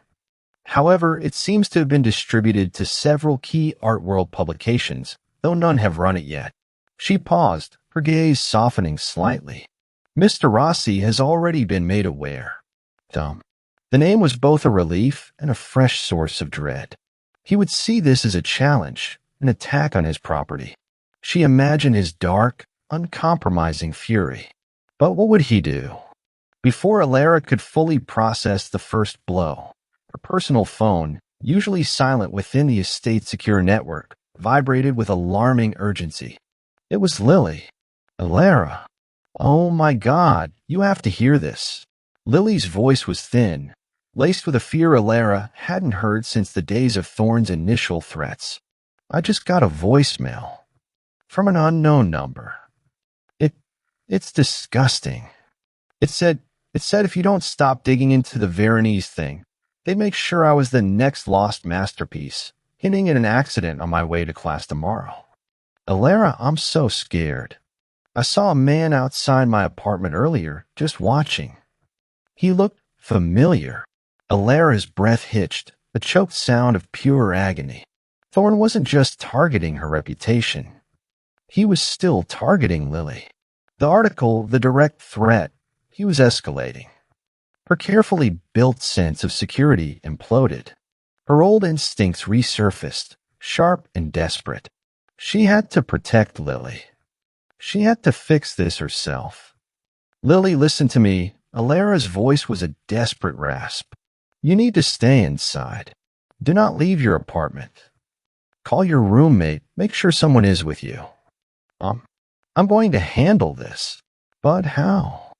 However, it seems to have been distributed to several key Artworld publications, though none have run it yet. She paused, her gaze softening slightly. Mr. Rossi has already been made aware. The name was both a relief and a fresh source of dread. He would see this as a challenge, an attack on his property. She imagined his dark, uncompromising fury. But what would he do? Before Alara could fully process the first blow, her personal phone, usually silent within the estate's secure network, vibrated with alarming urgency. It was Lily. Alara. Oh my God, you have to hear this. Lily's voice was thin, laced with a fear Alara hadn't heard since the days of Thorne's initial threats. I just got a voicemail. From an unknown number. It's disgusting. It said if you don't stop digging into the Veronese thing, they'd make sure I was the next lost masterpiece, hinting at an accident on my way to class tomorrow. Alara, I'm so scared. I saw a man outside my apartment earlier, just watching. He looked familiar. Alara's breath hitched, a choked sound of pure agony. Thorne wasn't just targeting her reputation. He was still targeting Lily. The article, the direct threat, he was escalating. Her carefully built sense of security imploded. Her old instincts resurfaced, sharp and desperate. She had to protect Lily. She had to fix this herself. Lily, listen to me. Alara's voice was a desperate rasp. You need to stay inside. Do not leave your apartment. Call your roommate. Make sure someone is with you. I'm going to handle this. But how?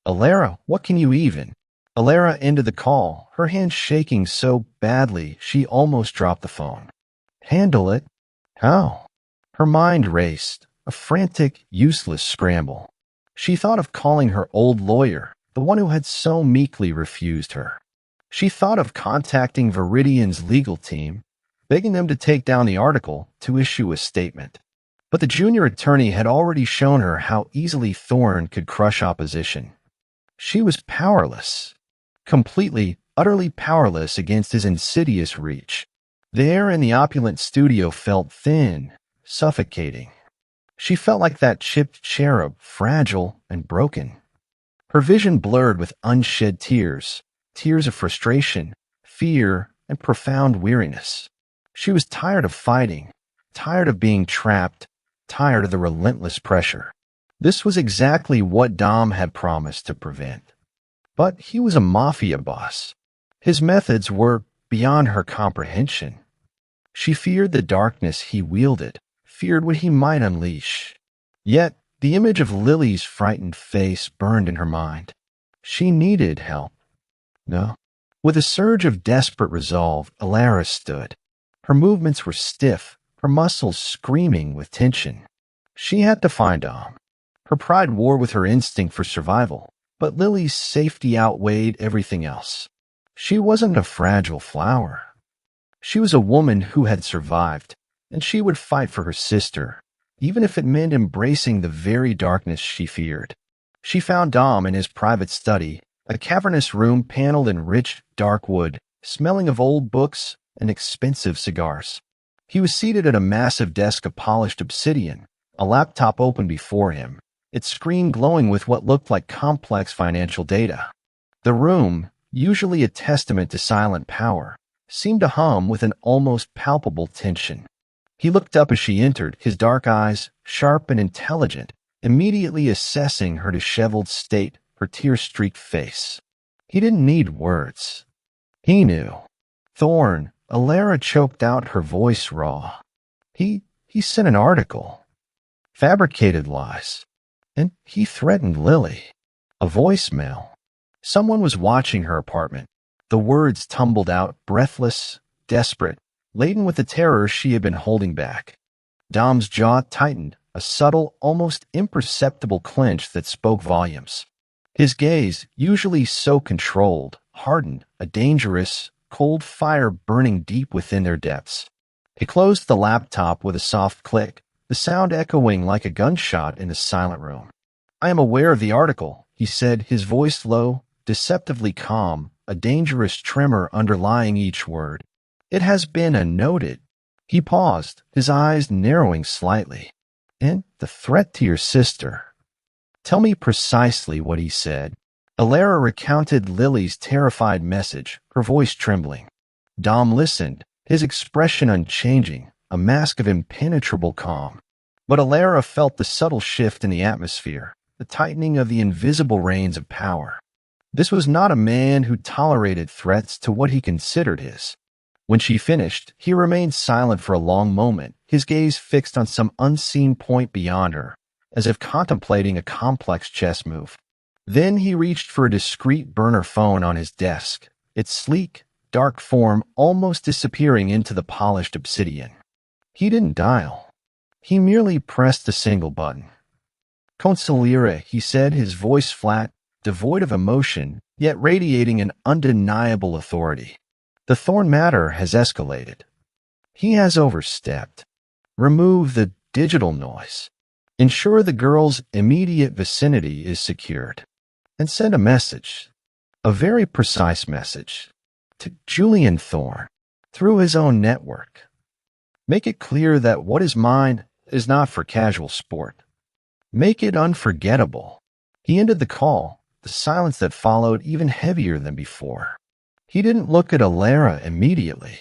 Alara, what can you even? Alara ended the call, her hand shaking so badly she almost dropped the phone. Handle it? How? Her mind raced, a frantic, useless scramble. She thought of calling her old lawyer, the one who had so meekly refused her. She thought of contacting Viridian's legal team, begging them to take down the article to issue a statement. But the junior attorney had already shown her how easily Thorne could crush opposition. She was powerless. Completely, utterly powerless against his insidious reach. The air in the opulent studio felt thin, suffocating. She felt like that chipped cherub, fragile and broken. Her vision blurred with unshed tears, tears of frustration, fear, and profound weariness. She was tired of fighting, tired of being trapped, tired of the relentless pressure. This was exactly what Dom had promised to prevent. But he was a mafia boss. His methods were beyond her comprehension. She feared the darkness he wielded, feared what he might unleash. Yet, the image of Lily's frightened face burned in her mind. She needed help. No. With a surge of desperate resolve, Alara stood. Her movements were stiff, her muscles screaming with tension. She had to find Dom. Her pride war with her instinct for survival, but Lily's safety outweighed everything else. She wasn't a fragile flower. She was a woman who had survived, and she would fight for her sister, even if it meant embracing the very darkness she feared. She found Dom in his private study, a cavernous room paneled in rich, dark wood, smelling of old books and expensive cigars. He was seated at a massive desk of polished obsidian, a laptop open before him, its screen glowing with what looked like complex financial data. The room, usually a testament to silent power, seemed to hum with an almost palpable tension. He looked up as she entered, his dark eyes, sharp and intelligent, immediately assessing her disheveled state, her tear-streaked face. He didn't need words. He knew. Thorn, Alara choked out, her voice raw. He sent an article. Fabricated lies. And he threatened Lily. A voicemail. Someone was watching her apartment. The words tumbled out, breathless, desperate, laden with the terror she had been holding back. Dom's jaw tightened, a subtle, almost imperceptible clench that spoke volumes. His gaze, usually so controlled, hardened, a dangerous, cold fire burning deep within their depths. He closed the laptop with a soft click, the sound echoing like a gunshot in the silent room. "I am aware of the article," he said, his voice low, deceptively calm, a dangerous tremor underlying each word. "It has been noted." He paused, his eyes narrowing slightly. "And the threat to your sister." "Tell me precisely what he said." Alara recounted Lily's terrified message, her voice trembling. Dom listened, his expression unchanging, a mask of impenetrable calm. But Alara felt the subtle shift in the atmosphere, the tightening of the invisible reins of power. This was not a man who tolerated threats to what he considered his. When she finished, he remained silent for a long moment, his gaze fixed on some unseen point beyond her, as if contemplating a complex chess move. Then he reached for a discreet burner phone on his desk, its sleek, dark form almost disappearing into the polished obsidian. He didn't dial. He merely pressed a single button. "Consigliere," he said, his voice flat, devoid of emotion, yet radiating an undeniable authority. "The Thorn matter has escalated. He has overstepped. Remove the digital noise. Ensure the girl's immediate vicinity is secured. And send a message, a very precise message, to Julian Thorn, through his own network. Make it clear that what is mine is not for casual sport. Make it unforgettable." He ended the call, the silence that followed even heavier than before. He didn't look at Alara immediately.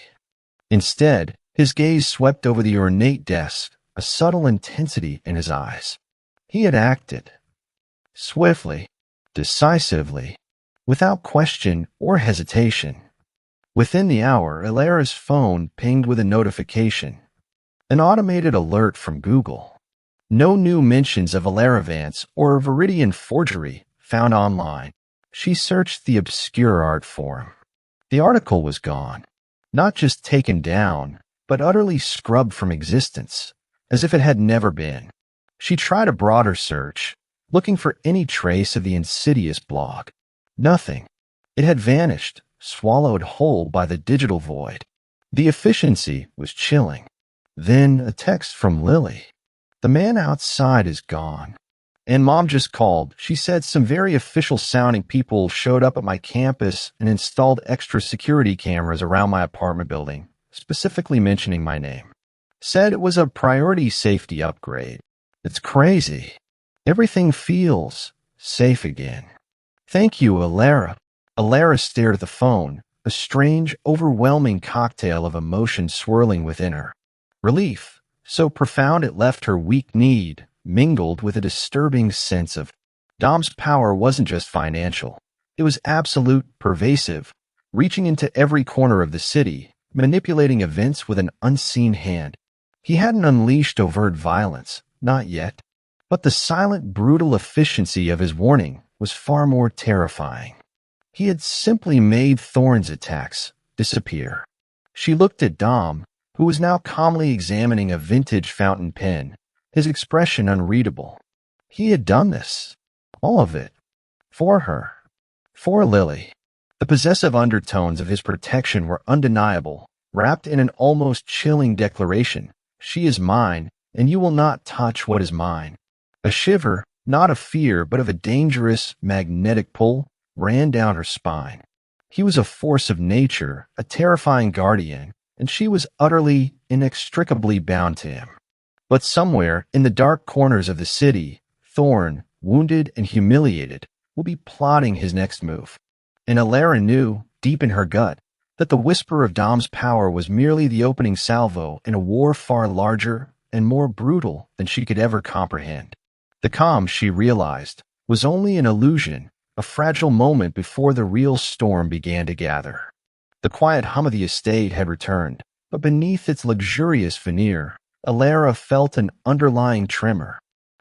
Instead, his gaze swept over the ornate desk, a subtle intensity in his eyes. He had acted. Swiftly, decisively, without question or hesitation. Within the hour, Alara's phone pinged with a notification. An automated alert from Google. No new mentions of Alaravance or Viridian forgery found online. She searched the obscure art forum. The article was gone. Not just taken down, but utterly scrubbed from existence, as if it had never been. She tried a broader search, looking for any trace of the insidious blog. Nothing. It had vanished, swallowed whole by the digital void. The efficiency was chilling. Then a text from Lily. "The man outside is gone. And Mom just called. She said some very official-sounding people showed up at my campus and installed extra security cameras around my apartment building, specifically mentioning my name. Said it was a priority safety upgrade. It's crazy. Everything feels safe again. Thank you, Alara." Alara stared at the phone, a strange, overwhelming cocktail of emotion swirling within her. Relief, so profound it left her weak need, mingled with a disturbing sense of Dom's power wasn't just financial. It was absolute, pervasive, reaching into every corner of the city, manipulating events with an unseen hand. He hadn't unleashed overt violence, not yet, but the silent, brutal efficiency of his warning was far more terrifying. He had simply made Thorn's attacks disappear. She looked at Dom, who was now calmly examining a vintage fountain pen, his expression unreadable. He had done this. All of it. For her. For Lily. The possessive undertones of his protection were undeniable, wrapped in an almost chilling declaration. "She is mine, and you will not touch what is mine." A shiver, not of fear, but of a dangerous, magnetic pull, ran down her spine. He was a force of nature, a terrifying guardian, and she was utterly, inextricably bound to him. But somewhere, in the dark corners of the city, Thorn, wounded and humiliated, will be plotting his next move. And Alara knew, deep in her gut, that the whisper of Dom's power was merely the opening salvo in a war far larger and more brutal than she could ever comprehend. The calm, she realized, was only an illusion, a fragile moment before the real storm began to gather. The quiet hum of the estate had returned, but beneath its luxurious veneer, Alara felt an underlying tremor.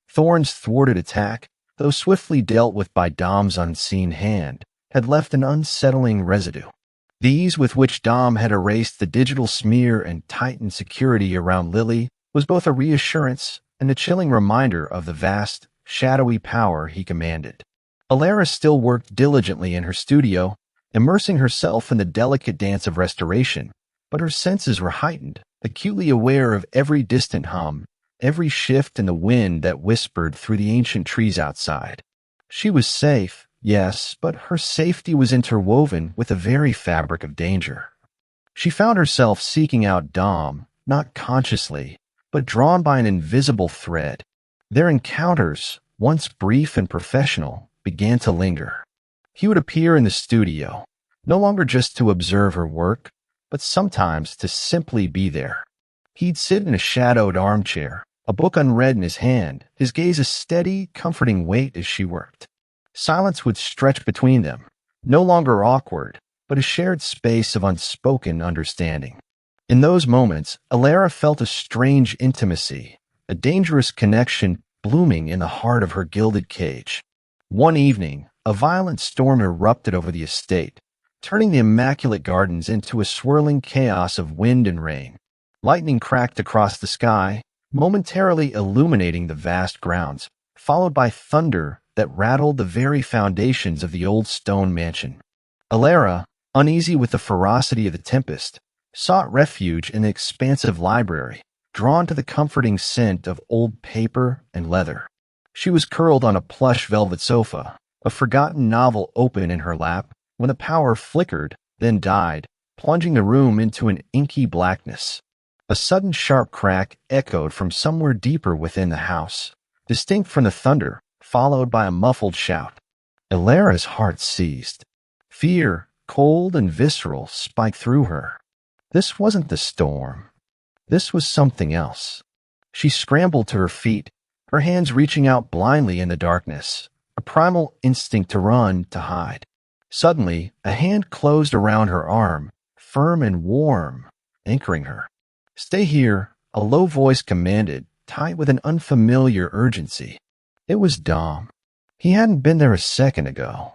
Thorn's thwarted attack, though swiftly dealt with by Dom's unseen hand, had left an unsettling residue. The ease with which Dom had erased the digital smear and tightened security around Lily was both a reassurance and a chilling reminder of the vast, shadowy power he commanded. Alara still worked diligently in her studio, immersing herself in the delicate dance of restoration, but her senses were heightened, acutely aware of every distant hum, every shift in the wind that whispered through the ancient trees outside. She was safe, yes, but her safety was interwoven with the very fabric of danger. She found herself seeking out Dom, not consciously, but drawn by an invisible thread. Their encounters, once brief and professional, began to linger. He would appear in the studio, no longer just to observe her work, but sometimes to simply be there. He'd sit in a shadowed armchair, a book unread in his hand, his gaze a steady, comforting weight as she worked. Silence would stretch between them, no longer awkward, but a shared space of unspoken understanding. In those moments, Alara felt a strange intimacy, a dangerous connection blooming in the heart of her gilded cage. One evening, a violent storm erupted over the estate, turning the immaculate gardens into a swirling chaos of wind and rain. Lightning cracked across the sky, momentarily illuminating the vast grounds, followed by thunder that rattled the very foundations of the old stone mansion. Alara, uneasy with the ferocity of the tempest, sought refuge in the expansive library, drawn to the comforting scent of old paper and leather. She was curled on a plush velvet sofa, a forgotten novel open in her lap, when the power flickered, then died, plunging the room into an inky blackness. A sudden sharp crack echoed from somewhere deeper within the house, distinct from the thunder, followed by a muffled shout. Alara's heart seized. Fear, cold and visceral, spiked through her. This wasn't the storm. This was something else. She scrambled to her feet, her hands reaching out blindly in the darkness, a primal instinct to run, to hide. Suddenly, a hand closed around her arm, firm and warm, anchoring her. "Stay here," a low voice commanded, tight with an unfamiliar urgency. It was Dom. He hadn't been there a second ago.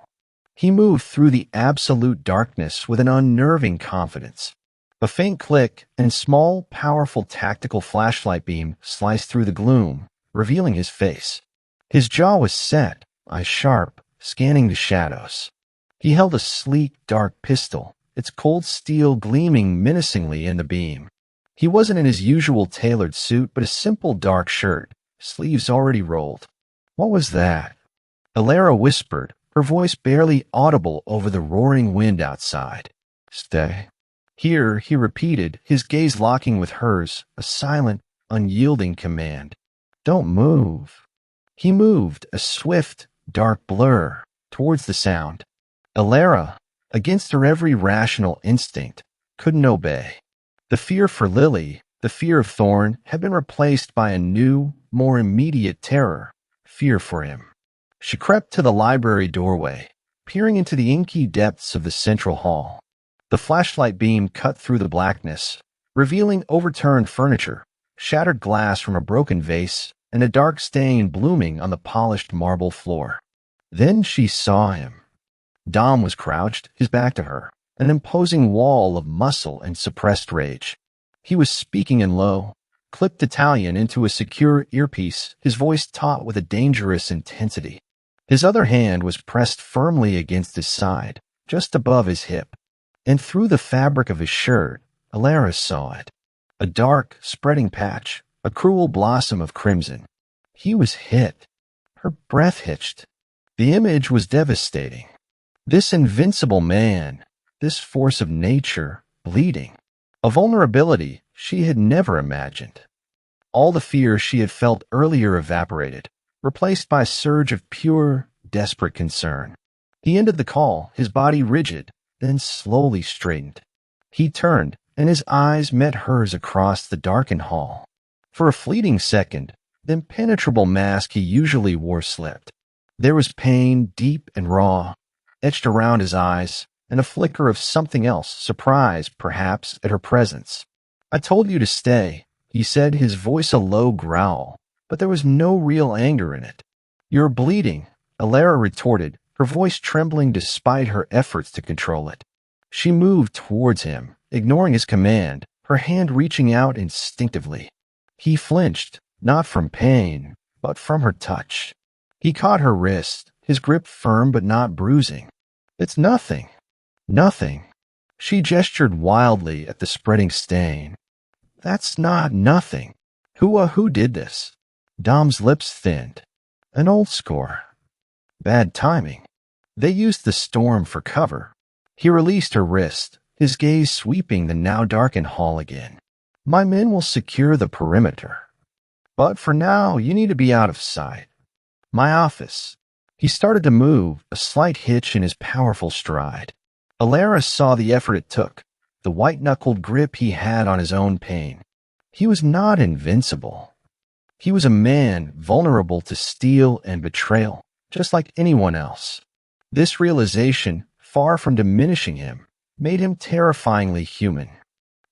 He moved through the absolute darkness with an unnerving confidence. A faint click and small, powerful tactical flashlight beam sliced through the gloom, revealing his face. His jaw was set, eyes sharp, scanning the shadows. He held a sleek, dark pistol, its cold steel gleaming menacingly in the beam. He wasn't in his usual tailored suit, but a simple dark shirt, sleeves already rolled. What was that? Alara whispered, her voice barely audible over the roaring wind outside. "Stay." "Here," he repeated, his gaze locking with hers, a silent, unyielding command. "Don't move." He moved, a swift, dark blur, towards the sound. Alara, against her every rational instinct, couldn't obey. The fear for Lily, the fear of Thorn, had been replaced by a new, more immediate terror, fear for him. She crept to the library doorway, peering into the inky depths of the central hall. The flashlight beam cut through the blackness, revealing overturned furniture, shattered glass from a broken vase, and a dark stain blooming on the polished marble floor. Then she saw him. Dom was crouched, his back to her, an imposing wall of muscle and suppressed rage. He was speaking in low, clipped Italian into a secure earpiece, his voice taut with a dangerous intensity. His other hand was pressed firmly against his side, just above his hip. And through the fabric of his shirt, Alara saw it. A dark, spreading patch, a cruel blossom of crimson. He was hit. Her breath hitched. The image was devastating. This invincible man, this force of nature, bleeding. A vulnerability she had never imagined. All the fear she had felt earlier evaporated, replaced by a surge of pure, desperate concern. He ended the call, his body rigid, then slowly straightened. He turned, and his eyes met hers across the darkened hall. For a fleeting second, the impenetrable mask he usually wore slipped. There was pain, deep and raw, etched around his eyes, and a flicker of something else, surprise, perhaps, at her presence. "I told you to stay," he said, his voice a low growl, but there was no real anger in it. "You're bleeding," Alara retorted, her voice trembling despite her efforts to control it. She moved towards him, ignoring his command, her hand reaching out instinctively. He flinched, not from pain, but from her touch. He caught her wrist, his grip firm but not bruising. "It's nothing. Nothing." She gestured wildly at the spreading stain. "That's not nothing. Who did this?" Dom's lips thinned. "An old score. Bad timing. They used the storm for cover." He released her wrist, his gaze sweeping the now darkened hall again. "My men will secure the perimeter. But for now, you need to be out of sight. My office." He started to move, a slight hitch in his powerful stride. Alara saw the effort it took, the white-knuckled grip he had on his own pain. He was not invincible. He was a man vulnerable to steel and betrayal, just like anyone else. This realization, far from diminishing him, made him terrifyingly human.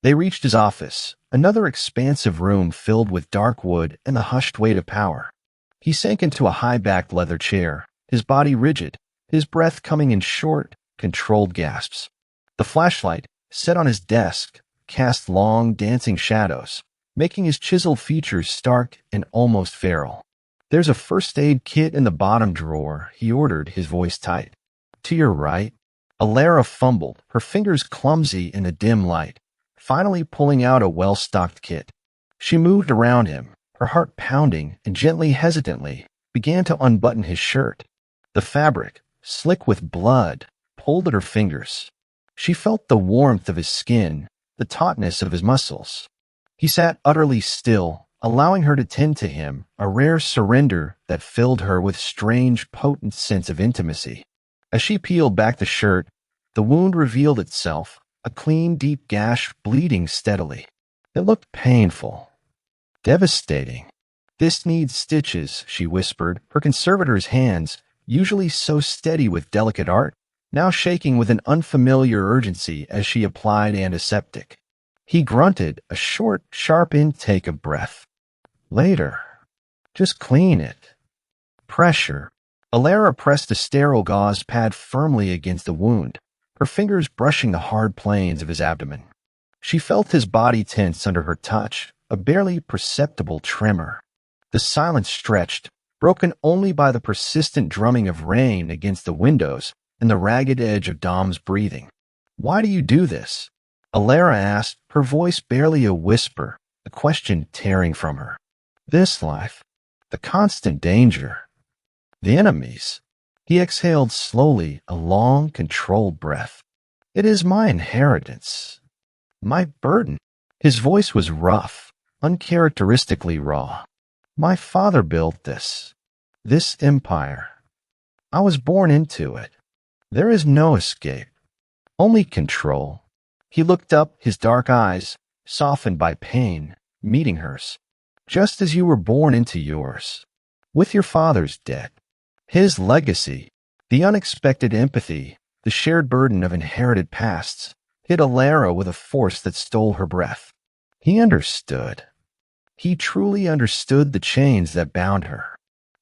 They reached his office, another expansive room filled with dark wood and the hushed weight of power. He sank into a high-backed leather chair, his body rigid, his breath coming in short, controlled gasps. The flashlight, set on his desk, cast long, dancing shadows, making his chiseled features stark and almost feral. "There's a first aid kit in the bottom drawer," he ordered, his voice tight. "To your right." Alara fumbled, her fingers clumsy in the dim light, finally pulling out a well-stocked kit. She moved around him, her heart pounding, and gently, hesitantly, began to unbutton his shirt. The fabric, slick with blood, pulled at her fingers. She felt the warmth of his skin, the tautness of his muscles. He sat utterly still, allowing her to tend to him, a rare surrender that filled her with strange, potent sense of intimacy. As she peeled back the shirt, the wound revealed itself, a clean, deep gash bleeding steadily. It looked painful, devastating. "This needs stitches," she whispered, her conservator's hands, usually so steady with delicate art, now shaking with an unfamiliar urgency as she applied antiseptic. He grunted, a short, sharp intake of breath. "Later. Just clean it." Pressure. Alara pressed a sterile gauze pad firmly against the wound, her fingers brushing the hard planes of his abdomen. She felt his body tense under her touch, a barely perceptible tremor. The silence stretched, broken only by the persistent drumming of rain against the windows and the ragged edge of Dom's breathing. "Why do you do this?" Alara asked, her voice barely a whisper, a question tearing from her. "This life, the constant danger, the enemies." He exhaled slowly, a long, controlled breath. "It is my inheritance, my burden." His voice was rough, uncharacteristically raw. "My father built this empire. I was born into it. There is no escape, only control." He looked up, his dark eyes, softened by pain, meeting hers. "Just as you were born into yours, with your father's debt. His legacy, the unexpected empathy, the shared burden of inherited pasts, hit Alara with a force that stole her breath. He understood. He truly understood the chains that bound her.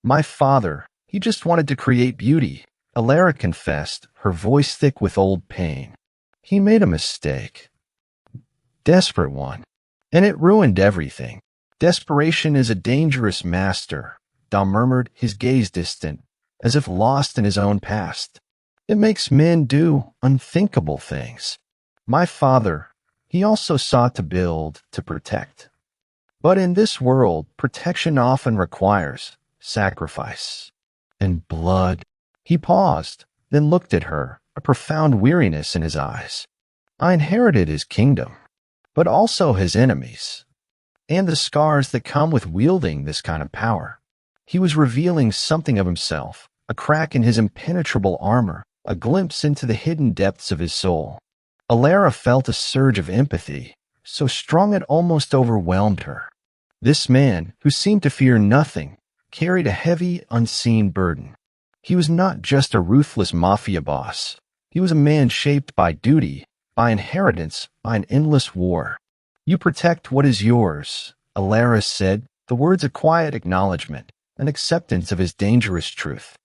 "My father, he just wanted to create beauty," Alara confessed, her voice thick with old pain. "He made a mistake. Desperate one. And it ruined everything. Desperation is a dangerous master," Dom murmured, his gaze distant, as if lost in his own past. "It makes men do unthinkable things. My father, he also sought to build, to protect. But in this world, protection often requires sacrifice and blood." He paused, then looked at her, a profound weariness in his eyes. "I inherited his kingdom, but also his enemies, and the scars that come with wielding this kind of power." He was revealing something of himself, a crack in his impenetrable armor, a glimpse into the hidden depths of his soul. Alara felt a surge of empathy, so strong it almost overwhelmed her. This man, who seemed to fear nothing, carried a heavy, unseen burden. He was not just a ruthless mafia boss. He was a man shaped by duty, by inheritance, by an endless war. "You protect what is yours," Alara said, the words a quiet acknowledgement, an acceptance of his dangerous truth.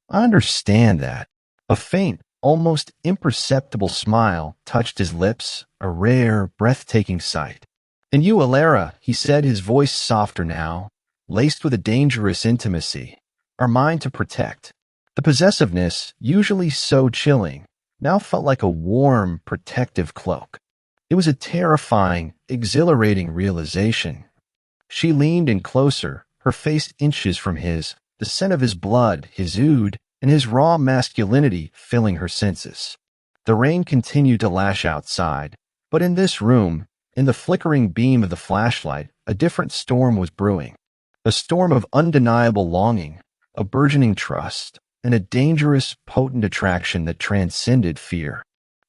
"I understand that." A faint, almost imperceptible smile touched his lips, a rare, breathtaking sight. "And you, Alara," he said, his voice softer now, laced with a dangerous intimacy, "are mine to protect." The possessiveness, usually so chilling, now felt like a warm, protective cloak. It was a terrifying, exhilarating realization. She leaned in closer, her face inches from his, the scent of his blood, his oud, and his raw masculinity filling her senses. The rain continued to lash outside, but in this room, in the flickering beam of the flashlight, a different storm was brewing. A storm of undeniable longing, a burgeoning trust, and a dangerous, potent attraction that transcended fear.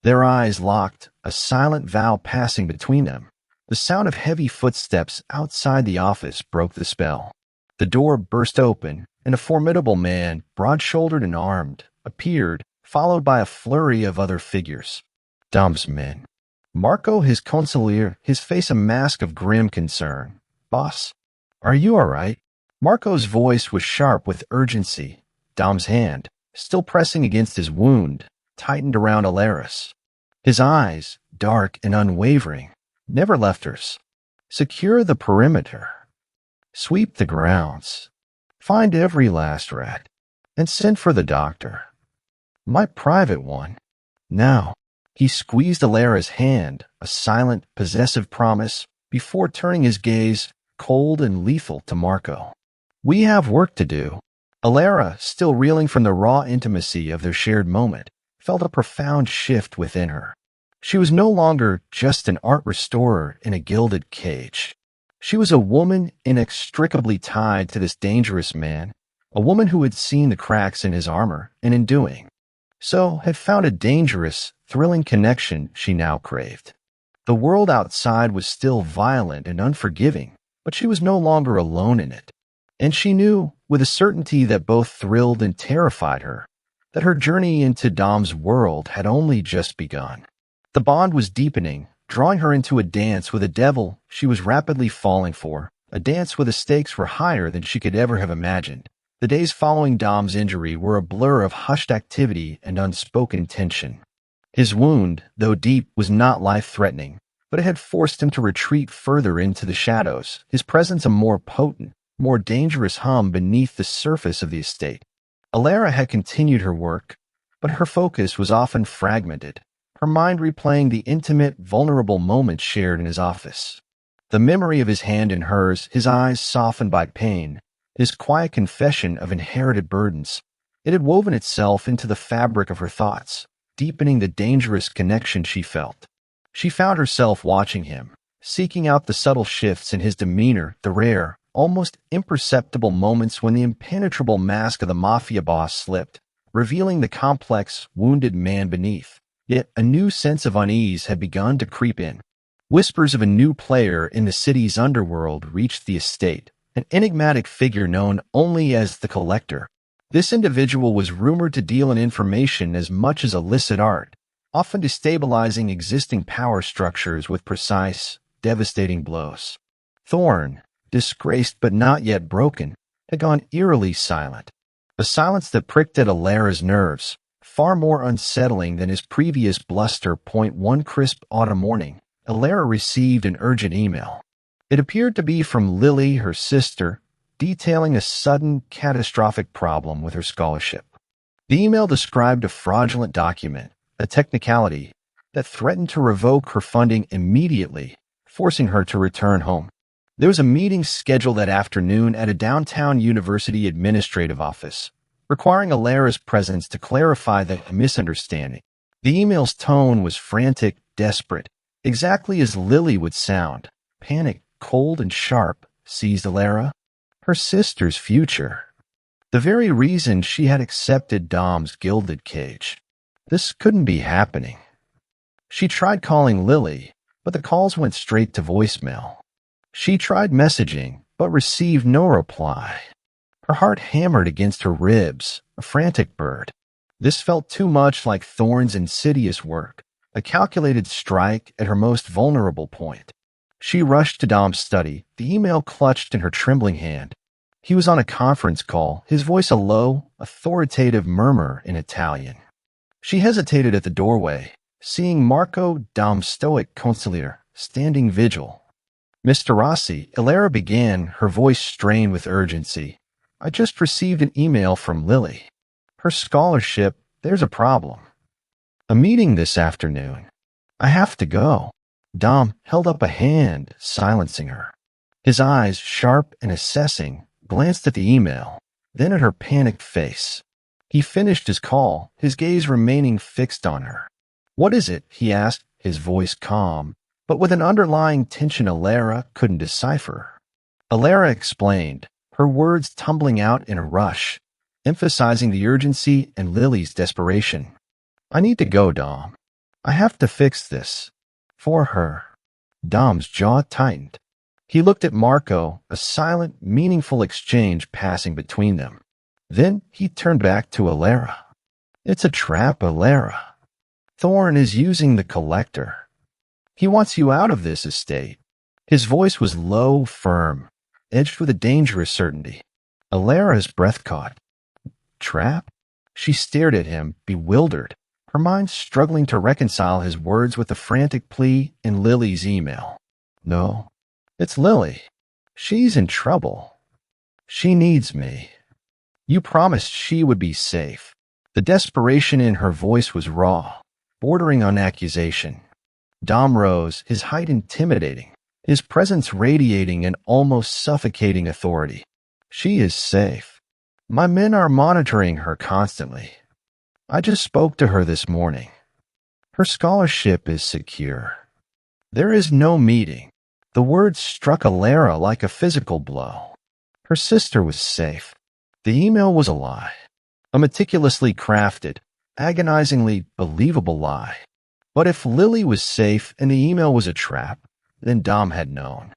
Their eyes locked, a silent vow passing between them. The sound of heavy footsteps outside the office broke the spell. The door burst open, and a formidable man, broad-shouldered and armed, appeared, followed by a flurry of other figures. Dom's men. Marco, his consigliere, his face a mask of grim concern. "Boss, are you all right?" Marco's voice was sharp with urgency. Dom's hand, still pressing against his wound, tightened around Alara's. His eyes, dark and unwavering, never left hers. "Secure the perimeter. Sweep the grounds. Find every last rat. And send for the doctor. My private one. Now." He squeezed Alara's hand, a silent, possessive promise, before turning his gaze, cold and lethal, to Marco. "We have work to do." Alara, still reeling from the raw intimacy of their shared moment, felt a profound shift within her. She was no longer just an art restorer in a gilded cage. She was a woman inextricably tied to this dangerous man, a woman who had seen the cracks in his armor, and in doing so had found a dangerous, thrilling connection she now craved. The world outside was still violent and unforgiving, but she was no longer alone in it. And she knew, with a certainty that both thrilled and terrified her, that her journey into Dom's world had only just begun. The bond was deepening, drawing her into a dance with a devil she was rapidly falling for, a dance where the stakes were higher than she could ever have imagined. The days following Dom's injury were a blur of hushed activity and unspoken tension. His wound, though deep, was not life-threatening, but it had forced him to retreat further into the shadows, his presence a more potent, more dangerous hum beneath the surface of the estate. Alara had continued her work, but her focus was often fragmented, her mind replaying the intimate, vulnerable moments shared in his office. The memory of his hand in hers, his eyes softened by pain, his quiet confession of inherited burdens, it had woven itself into the fabric of her thoughts, deepening the dangerous connection she felt. She found herself watching him, seeking out the subtle shifts in his demeanor, the rare, almost imperceptible moments when the impenetrable mask of the mafia boss slipped, revealing the complex, wounded man beneath. Yet a new sense of unease had begun to creep in. Whispers of a new player in the city's underworld reached the estate, an enigmatic figure known only as the Collector. This individual was rumored to deal in information as much as illicit art, often destabilizing existing power structures with precise, devastating blows. Thorn, disgraced but not yet broken, had gone eerily silent, a silence that pricked at Alara's nerves, far more unsettling than his previous bluster. One crisp autumn morning, Alara received an urgent email. It appeared to be from Lily, her sister, detailing a sudden, catastrophic problem with her scholarship. The email described a fraudulent document, a technicality, that threatened to revoke her funding immediately, forcing her to return home. There was a meeting scheduled that afternoon at a downtown university administrative office, requiring Alara's presence to clarify the misunderstanding. The email's tone was frantic, desperate, exactly as Lily would sound. Panic, cold and sharp, seized Alara. Her sister's future. The very reason she had accepted Dom's gilded cage. This couldn't be happening. She tried calling Lily, but the calls went straight to voicemail. She tried messaging, but received no reply. Her heart hammered against her ribs, a frantic bird. This felt too much like Thorne's insidious work, a calculated strike at her most vulnerable point. She rushed to Dom's study, the email clutched in her trembling hand. He was on a conference call, his voice a low, authoritative murmur in Italian. She hesitated at the doorway, seeing Marco, Dom's stoic consigliere, standing vigil. Mr. Rossi, Ilara began, her voice strained with urgency. I just received an email from Lily. Her scholarship, there's a problem. A meeting this afternoon. I have to go. Dom held up a hand, silencing her. His eyes, sharp and assessing, glanced at the email, then at her panicked face. He finished his call, his gaze remaining fixed on her. What is it? He asked, his voice calm, but with an underlying tension Ilara couldn't decipher. Ilara explained, her words tumbling out in a rush, emphasizing the urgency and Lily's desperation. I need to go, Dom. I have to fix this. For her. Dom's jaw tightened. He looked at Marco, a silent, meaningful exchange passing between them. Then he turned back to Ilara. It's a trap, Ilara. Thorne is using the collector. He wants you out of this estate. His voice was low, firm, edged with a dangerous certainty. Ilara's breath caught. Trap? She stared at him, bewildered, her mind struggling to reconcile his words with the frantic plea in Lily's email. No, it's Lily. She's in trouble. She needs me. You promised she would be safe. The desperation in her voice was raw, bordering on accusation. Dom rose, his height intimidating, his presence radiating an almost suffocating authority. She is safe. My men are monitoring her constantly. I just spoke to her this morning. Her scholarship is secure. There is no meeting. The words struck Ilara like a physical blow. Her sister was safe. The email was a lie. A meticulously crafted, agonizingly believable lie. But if Lily was safe and the email was a trap, then Dom had known.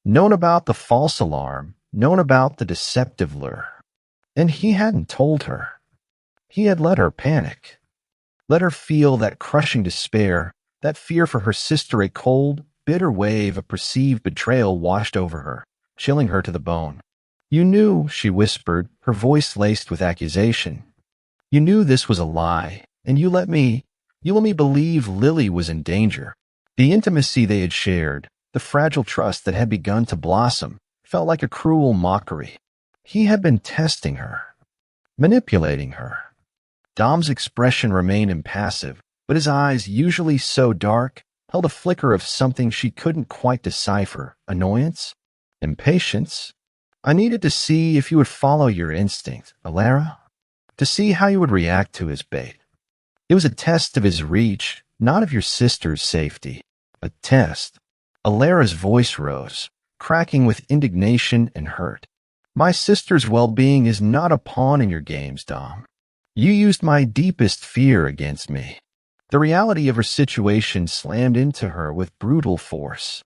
Known about the false alarm, known about the deceptive lure. And he hadn't told her. He had let her panic. Let her feel that crushing despair, that fear for her sister. A cold, bitter wave of perceived betrayal washed over her, chilling her to the bone. You knew, she whispered, her voice laced with accusation. You knew this was a lie, and you let me believe Lily was in danger. The intimacy they had shared, the fragile trust that had begun to blossom, felt like a cruel mockery. He had been testing her, manipulating her. Dom's expression remained impassive, but his eyes, usually so dark, held a flicker of something she couldn't quite decipher. Annoyance? Impatience? I needed to see if you would follow your instinct, Ilara. To see how you would react to his bait. It was a test of his reach, not of your sister's safety. A test. Ilara's voice rose, cracking with indignation and hurt. My sister's well-being is not a pawn in your games, Dom. You used my deepest fear against me. The reality of her situation slammed into her with brutal force.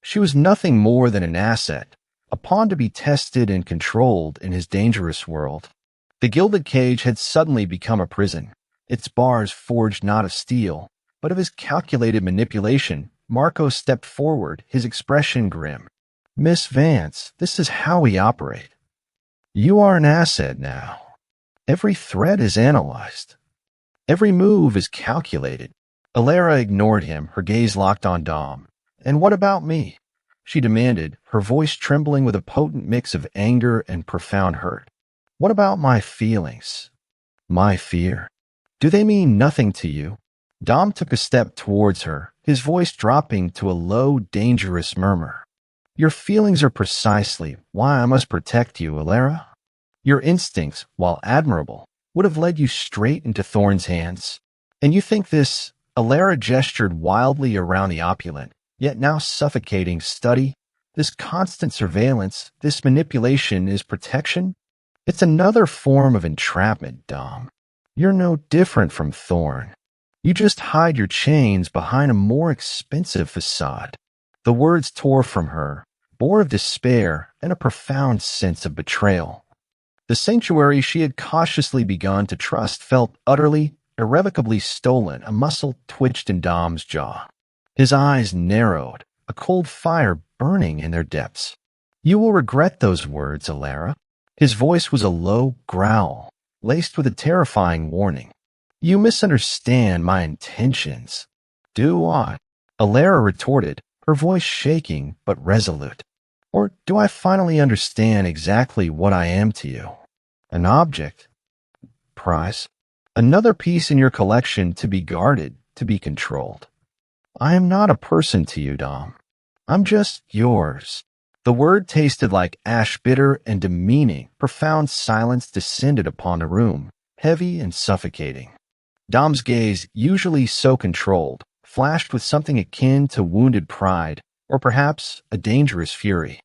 She was nothing more than an asset, a pawn to be tested and controlled in his dangerous world. The gilded cage had suddenly become a prison, its bars forged not of steel, but of his calculated manipulation. Marco stepped forward, his expression grim. Miss Vance, this is how we operate. You are an asset now. Every threat is analyzed. Every move is calculated. Ilara ignored him, her gaze locked on Dom. And what about me? She demanded, her voice trembling with a potent mix of anger and profound hurt. What about my feelings? My fear? Do they mean nothing to you? Dom took a step towards her, his voice dropping to a low, dangerous murmur. Your feelings are precisely why I must protect you, Ilara. Your instincts, while admirable, would have led you straight into Thorne's hands. And you think this, Ilara gestured wildly around the opulent, yet now suffocating study, this constant surveillance, this manipulation is protection? It's another form of entrapment, Dom. You're no different from Thorne. You just hide your chains behind a more expensive facade. The words tore from her, bore of despair and a profound sense of betrayal. The sanctuary she had cautiously begun to trust felt utterly, irrevocably stolen. A muscle twitched in Dom's jaw. His eyes narrowed, a cold fire burning in their depths. You will regret those words, Alara. His voice was a low growl, laced with a terrifying warning. You misunderstand my intentions. Do I? Alara retorted, her voice shaking but resolute. Or do I finally understand exactly what I am to you? An object? Prize? Another piece in your collection to be guarded, to be controlled. I am not a person to you, Dom. I'm just yours. The word tasted like ash bitter and demeaning. Profound silence descended upon the room, heavy and suffocating. Dom's gaze, usually so controlled, flashed with something akin to wounded pride, or perhaps a dangerous fury.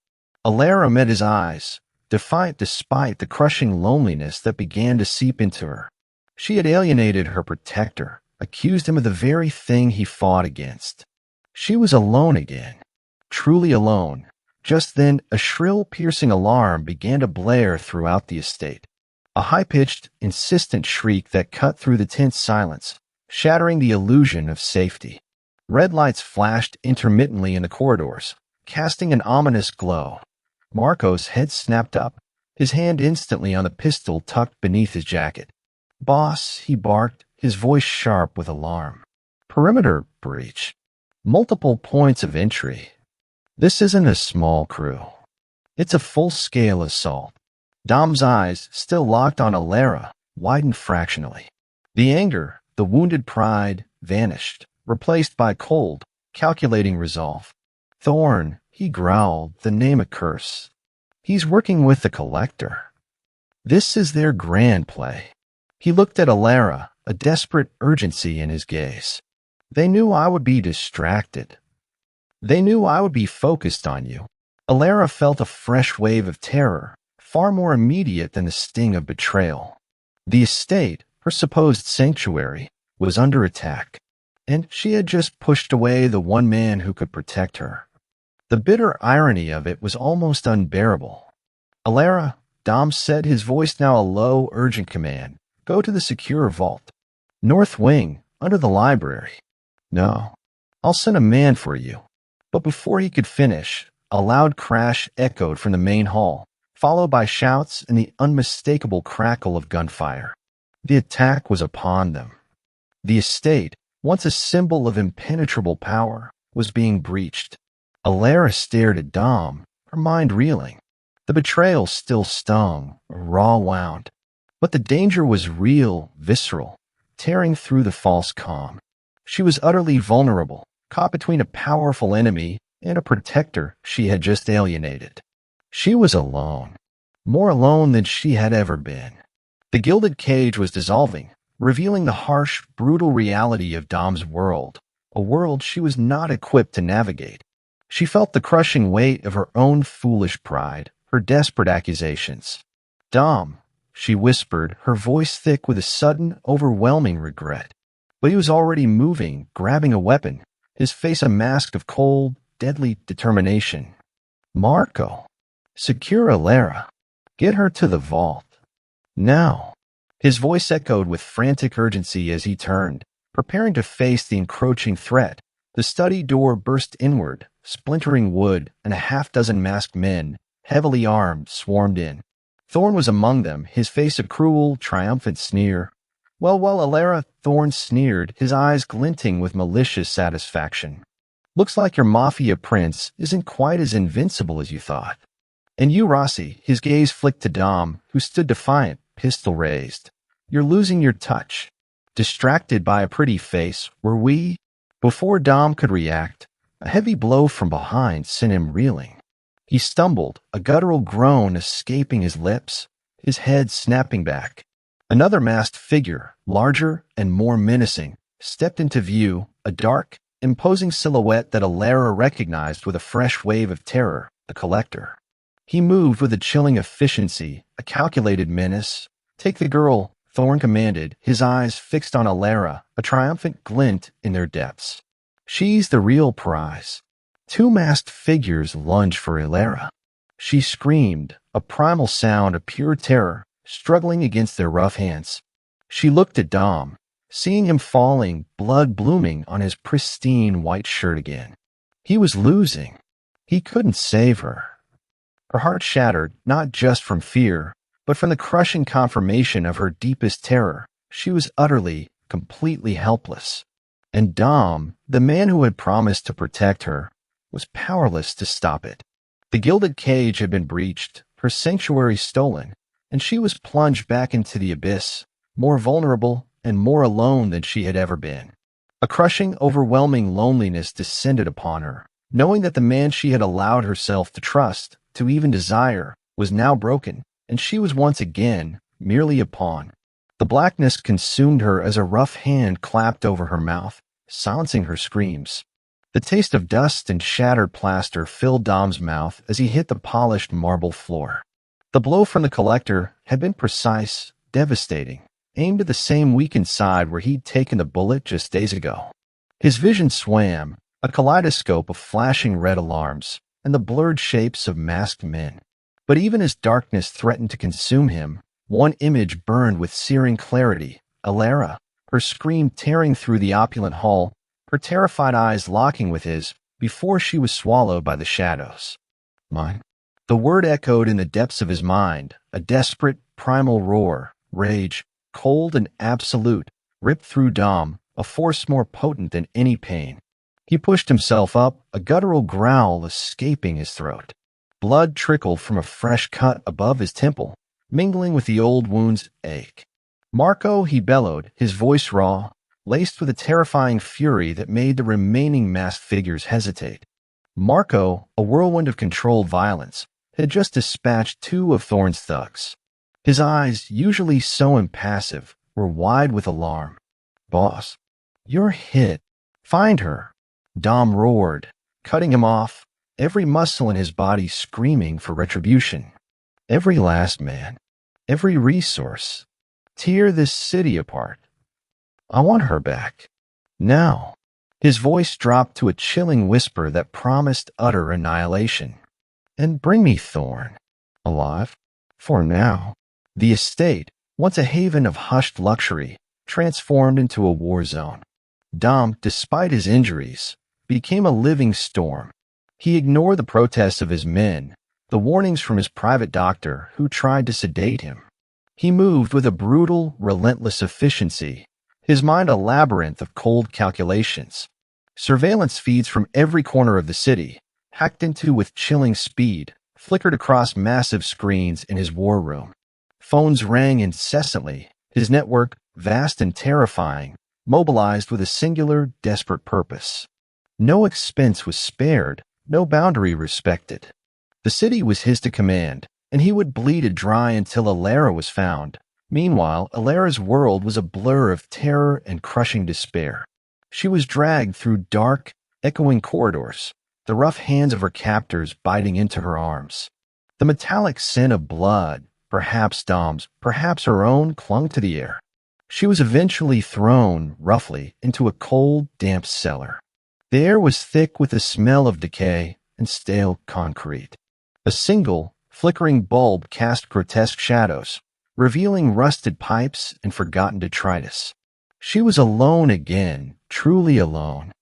Alara met his eyes, defiant despite the crushing loneliness that began to seep into her. She had alienated her protector, accused him of the very thing he fought against. She was alone again, truly alone. Just then, a shrill, piercing alarm began to blare throughout the estate. A high-pitched, insistent shriek that cut through the tense silence, shattering the illusion of safety. Red lights flashed intermittently in the corridors, casting an ominous glow. Marco's head snapped up, his hand instantly on the pistol tucked beneath his jacket. Boss, he barked, his voice sharp with alarm. Perimeter breach. Multiple points of entry. This isn't a small crew. It's a full-scale assault. Dom's eyes, still locked on Alara, widened fractionally. The anger, the wounded pride, vanished, replaced by cold, calculating resolve. Thorn, he growled, the name a curse. He's working with the collector. This is their grand play. He looked at Alara, a desperate urgency in his gaze. They knew I would be distracted. They knew I would be focused on you. Alara felt a fresh wave of terror, far more immediate than the sting of betrayal. The estate, her supposed sanctuary, was under attack, and she had just pushed away the one man who could protect her. The bitter irony of it was almost unbearable. Alara, Dom said, his voice now a low, urgent command. Go to the secure vault. North wing, under the library. No, I'll send a man for you. But before he could finish, a loud crash echoed from the main hall, followed by shouts and the unmistakable crackle of gunfire. The attack was upon them. The estate, once a symbol of impenetrable power, was being breached. Alara stared at Dom, her mind reeling. The betrayal still stung, raw wound. But the danger was real, visceral, tearing through the false calm. She was utterly vulnerable, caught between a powerful enemy and a protector she had just alienated. She was alone, more alone than she had ever been. The gilded cage was dissolving, revealing the harsh, brutal reality of Dom's world, a world she was not equipped to navigate. She felt the crushing weight of her own foolish pride, her desperate accusations. Dom, she whispered, her voice thick with a sudden, overwhelming regret. But he was already moving, grabbing a weapon, his face a mask of cold, deadly determination. Marco, secure Alara. Get her to the vault. Now. His voice echoed with frantic urgency as he turned, preparing to face the encroaching threat. The study door burst inward, splintering wood, and a half-dozen masked men, heavily armed, swarmed in. Thorn was among them, his face a cruel, triumphant sneer. Well, Alara, Thorn sneered, his eyes glinting with malicious satisfaction. Looks like your mafia prince isn't quite as invincible as you thought. And you, Rossi, his gaze flicked to Dom, who stood defiant, pistol raised. You're losing your touch. Distracted by a pretty face, were we? Before Dom could react, a heavy blow from behind sent him reeling. He stumbled, a guttural groan escaping his lips, his head snapping back. Another masked figure, larger and more menacing, stepped into view, a dark, imposing silhouette that Alara recognized with a fresh wave of terror, the collector. He moved with a chilling efficiency, a calculated menace. Take the girl, Thorn commanded, his eyes fixed on Alara, a triumphant glint in their depths. She's the real prize. Two masked figures lunged for Alara. She screamed, a primal sound of pure terror, struggling against their rough hands. She looked at Dom, seeing him falling, blood blooming on his pristine white shirt again. He was losing. He couldn't save her. Her heart shattered, not just from fear, but from the crushing confirmation of her deepest terror. She was utterly, completely helpless. And Dom, the man who had promised to protect her, was powerless to stop it. The gilded cage had been breached, her sanctuary stolen, and she was plunged back into the abyss, more vulnerable and more alone than she had ever been. A crushing, overwhelming loneliness descended upon her, knowing that the man she had allowed herself to trust, to even desire, was now broken, and she was once again merely a pawn. The blackness consumed her as a rough hand clapped over her mouth, silencing her screams. The taste of dust and shattered plaster filled Dom's mouth as he hit the polished marble floor. The blow from the collector had been precise, devastating, aimed at the same weakened side where he'd taken the bullet just days ago. His vision swam, a kaleidoscope of flashing red alarms and the blurred shapes of masked men. But even as darkness threatened to consume him, one image burned with searing clarity: Alara, her scream tearing through the opulent hall, her terrified eyes locking with his before she was swallowed by the shadows. Mine. The word echoed in the depths of his mind, a desperate, primal roar, rage, cold and absolute, ripped through Dom, a force more potent than any pain. He pushed himself up, a guttural growl escaping his throat. Blood trickled from a fresh cut above his temple, mingling with the old wound's ache. Marco, he bellowed, his voice raw, laced with a terrifying fury that made the remaining masked figures hesitate. Marco, a whirlwind of controlled violence, had just dispatched two of Thorn's thugs. His eyes, usually so impassive, were wide with alarm. "Boss, you're hit. Find her," Dom roared, cutting him off, every muscle in his body screaming for retribution. Every last man, every resource. Tear this city apart. I want her back. Now. His voice dropped to a chilling whisper that promised utter annihilation. And bring me Thorn. Alive. For now. The estate, once a haven of hushed luxury, transformed into a war zone. Dom, despite his injuries, became a living storm. He ignored the protests of his men, the warnings from his private doctor who tried to sedate him. He moved with a brutal, relentless efficiency, his mind a labyrinth of cold calculations. Surveillance feeds from every corner of the city, hacked into with chilling speed, flickered across massive screens in his war room. Phones rang incessantly, his network, vast and terrifying, mobilized with a singular, desperate purpose. No expense was spared, no boundary respected. The city was his to command, and he would bleed it dry until Alara was found. Meanwhile, Alara's world was a blur of terror and crushing despair. She was dragged through dark, echoing corridors, the rough hands of her captors biting into her arms. The metallic scent of blood, perhaps Dom's, perhaps her own, clung to the air. She was eventually thrown, roughly, into a cold, damp cellar. The air was thick with the smell of decay and stale concrete. A single, flickering bulb cast grotesque shadows, revealing rusted pipes and forgotten detritus. She was alone again, truly alone.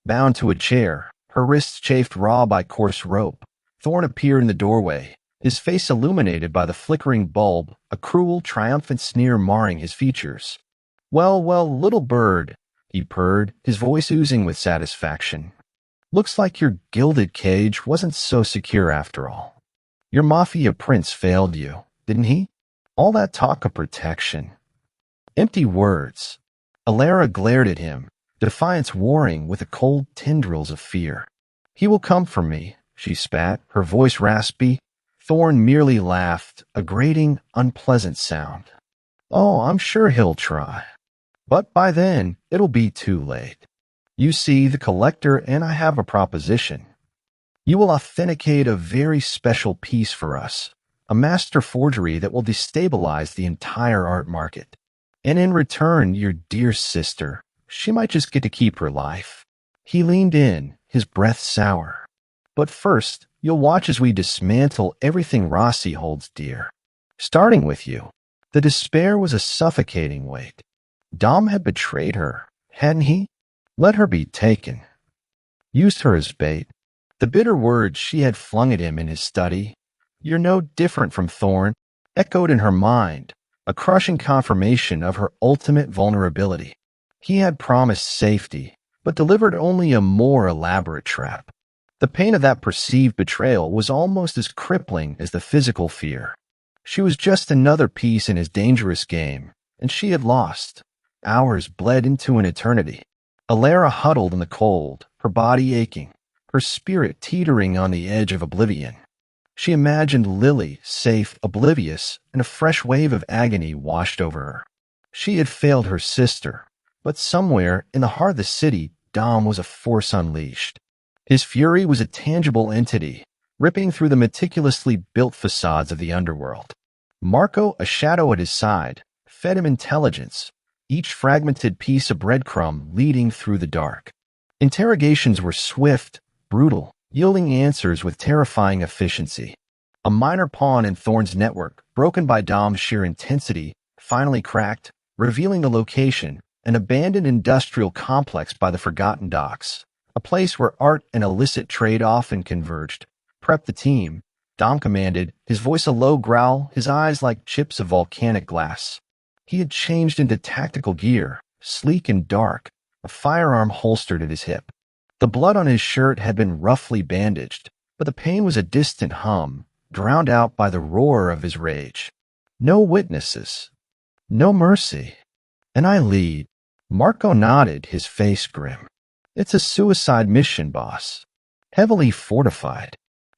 Bound to a chair, her wrists chafed raw by coarse rope, Thorn appeared in the doorway, his face illuminated by the flickering bulb, a cruel, triumphant sneer marring his features. Well, well, little bird," he purred, his voice oozing with satisfaction. "Looks like your gilded cage wasn't so secure after all. Your mafia prince failed you, didn't he? All that talk of protection. Empty words." Alara glared at him, defiance warring with the cold tendrils of fear. "He will come for me," she spat, her voice raspy. Thorn merely laughed, a grating, unpleasant sound. "Oh, I'm sure he'll try. But by then, it'll be too late. You see, the collector and I have a proposition. You will authenticate a very special piece for us, a master forgery that will destabilize the entire art market. And in return, your dear sister, she might just get to keep her life. He leaned in, his breath sour. But first, you'll watch as we dismantle everything Rossi holds dear. Starting with you. The despair was a suffocating weight. Dom had betrayed her, hadn't he? Let her be taken. Used her as bait. The bitter words she had flung at him in his study, "You're no different from Thorn," echoed in her mind, a crushing confirmation of her ultimate vulnerability. He had promised safety, but delivered only a more elaborate trap. The pain of that perceived betrayal was almost as crippling as the physical fear. She was just another piece in his dangerous game, and she had lost. Hours bled into an eternity. Alara huddled in the cold, her body aching, her spirit teetering on the edge of oblivion. She imagined Lily, safe, oblivious, and a fresh wave of agony washed over her. She had failed her sister, but somewhere in the heart of the city, Dom was a force unleashed. His fury was a tangible entity, ripping through the meticulously built facades of the underworld. Marco, a shadow at his side, fed him intelligence, each fragmented piece of breadcrumb leading through the dark. Interrogations were swift, brutal, yielding answers with terrifying efficiency. A minor pawn in Thorn's network, broken by Dom's sheer intensity, finally cracked, revealing the location, an abandoned industrial complex by the Forgotten Docks, a place where art and illicit trade often converged. "Prep the team," Dom commanded, his voice a low growl, his eyes like chips of volcanic glass. He had changed into tactical gear, sleek and dark, a firearm holstered at his hip. The blood on his shirt had been roughly bandaged, but the pain was a distant hum, drowned out by the roar of his rage. No witnesses. No mercy. "And I lead." Marco nodded, his face grim. "It's a suicide mission, boss. Heavily fortified.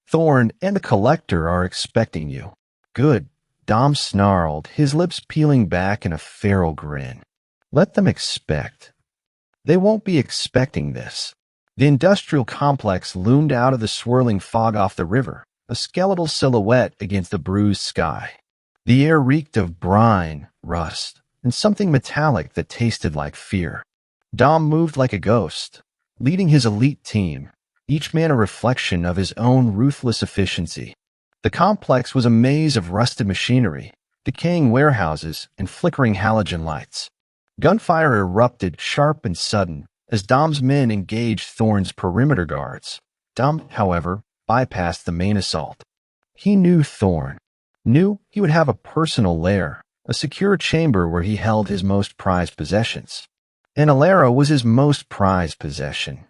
Thorn and the Collector are expecting you." "Good." Dom snarled, his lips peeling back in a feral grin. "Let them expect." They won't be expecting this. The industrial complex loomed out of the swirling fog off the river, a skeletal silhouette against the bruised sky. The air reeked of brine, rust, and something metallic that tasted like fear. Dom moved like a ghost, leading his elite team, each man a reflection of his own ruthless efficiency. The complex was a maze of rusted machinery, decaying warehouses, and flickering halogen lights. Gunfire erupted, sharp and sudden, as Dom's men engaged Thorn's perimeter guards. Dom, however, bypassed the main assault. He knew Thorn. Knew he would have a personal lair, a secure chamber where he held his most prized possessions. And Alara was his most prized possession.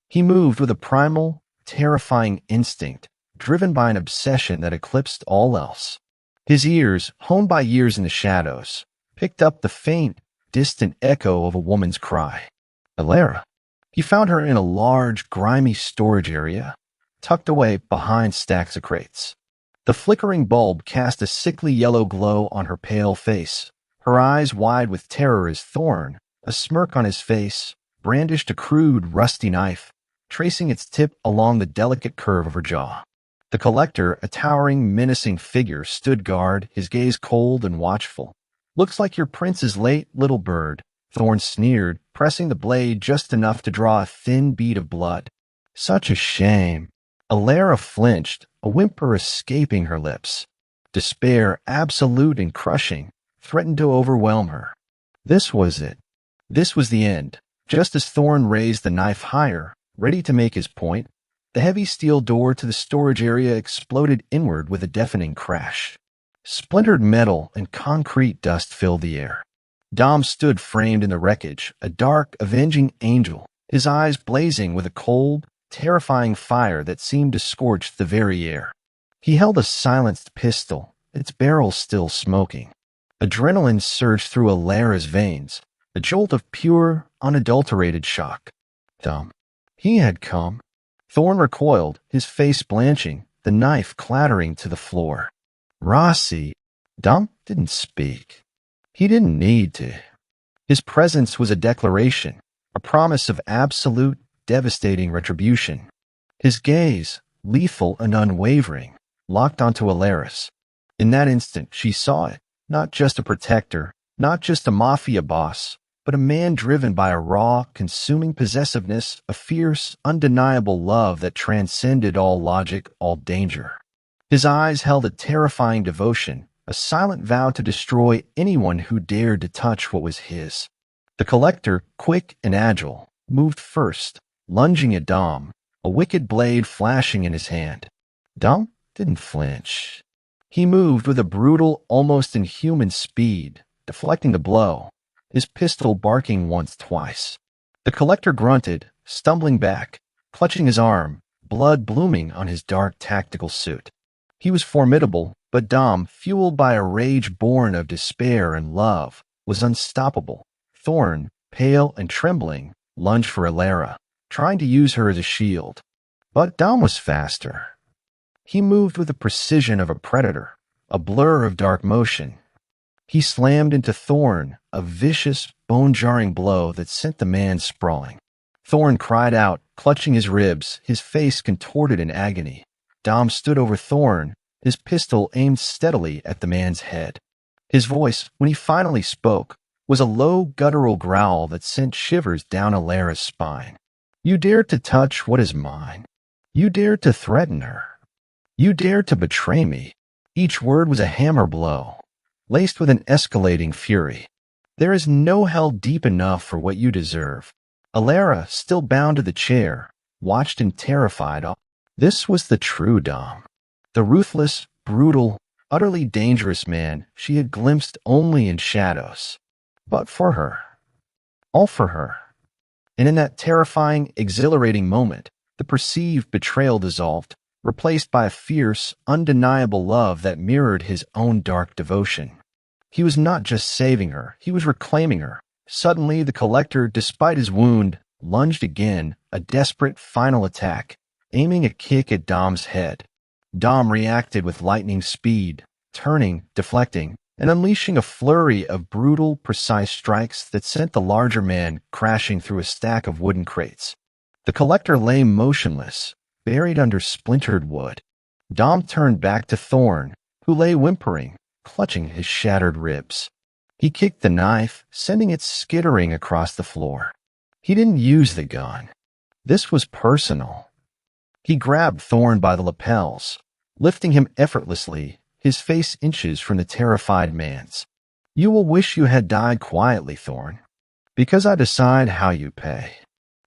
He moved with a primal, terrifying instinct, driven by an obsession that eclipsed all else. His ears, honed by years in the shadows, picked up the faint, distant echo of a woman's cry. Alara. He found her in a large, grimy storage area, tucked away behind stacks of crates. The flickering bulb cast a sickly yellow glow on her pale face, her eyes wide with terror as Thorn, a smirk on his face, brandished a crude, rusty knife, tracing its tip along the delicate curve of her jaw. The Collector, a towering, menacing figure, stood guard, his gaze cold and watchful. "Looks like your prince is late, little bird," Thorn sneered, pressing the blade just enough to draw a thin bead of blood. "Such a shame." Alara flinched, a whimper escaping her lips. Despair, absolute and crushing, threatened to overwhelm her. This was it. This was the end. Just as Thorn raised the knife higher, ready to make his point, the heavy steel door to the storage area exploded inward with a deafening crash. Splintered metal and concrete dust filled the air. Dom stood framed in the wreckage, a dark, avenging angel, his eyes blazing with a cold, terrifying fire that seemed to scorch the very air. He held a silenced pistol, its barrel still smoking. Adrenaline surged through Alara's veins, a jolt of pure, unadulterated shock. Dom. He had come. Thorn recoiled, his face blanching, the knife clattering to the floor. Rossi. Dom didn't speak. He didn't need to. His presence was a declaration, a promise of absolute, devastating retribution. His gaze, lethal and unwavering, locked onto Alaris. In that instant, she saw it, not just a protector, Not just a mafia boss, but a man driven by a raw, consuming possessiveness, a fierce, undeniable love that transcended all logic, all danger. His eyes held a terrifying devotion, a silent vow to destroy anyone who dared to touch what was his. The collector, quick and agile, moved first, lunging at Dom, a wicked blade flashing in his hand. Dom didn't flinch. He moved with a brutal, almost inhuman speed, deflecting the blow, his pistol barking once, twice. The collector grunted, stumbling back, clutching his arm, blood blooming on his dark tactical suit. He was formidable, but Dom, fueled by a rage born of despair and love, was unstoppable. Thorn, pale and trembling, lunged for Alara, trying to use her as a shield. But Dom was faster. He moved with the precision of a predator, a blur of dark motion. He slammed into Thorn, a vicious, bone-jarring blow that sent the man sprawling. Thorn cried out, clutching his ribs, his face contorted in agony. Dom stood over Thorn, his pistol aimed steadily at the man's head. His voice, when he finally spoke, was a low, guttural growl that sent shivers down Alara's spine. "You dared to touch what is mine. You dared to threaten her. You dared to betray me." Each word was a hammer blow, laced with an escalating fury. "There is no hell deep enough for what you deserve." Alara, still bound to the chair, watched in terrified awe. This was the true Dom. The ruthless, brutal, utterly dangerous man she had glimpsed only in shadows. But for her. All for her. And in that terrifying, exhilarating moment, the perceived betrayal dissolved, replaced by a fierce, undeniable love that mirrored his own dark devotion. He was not just saving her, he was reclaiming her. Suddenly, the collector, despite his wound, lunged again, a desperate final attack, aiming a kick at Dom's head. Dom reacted with lightning speed, turning, deflecting, and unleashing a flurry of brutal, precise strikes that sent the larger man crashing through a stack of wooden crates. The collector lay motionless, buried under splintered wood. Dom turned back to Thorn, who lay whimpering, clutching his shattered ribs. He kicked the knife, sending it skittering across the floor. He didn't use the gun. This was personal. He grabbed Thorn by the lapels, lifting him effortlessly, his face inches from the terrified man's. "You will wish you had died quietly, Thorn, because I decide how you pay.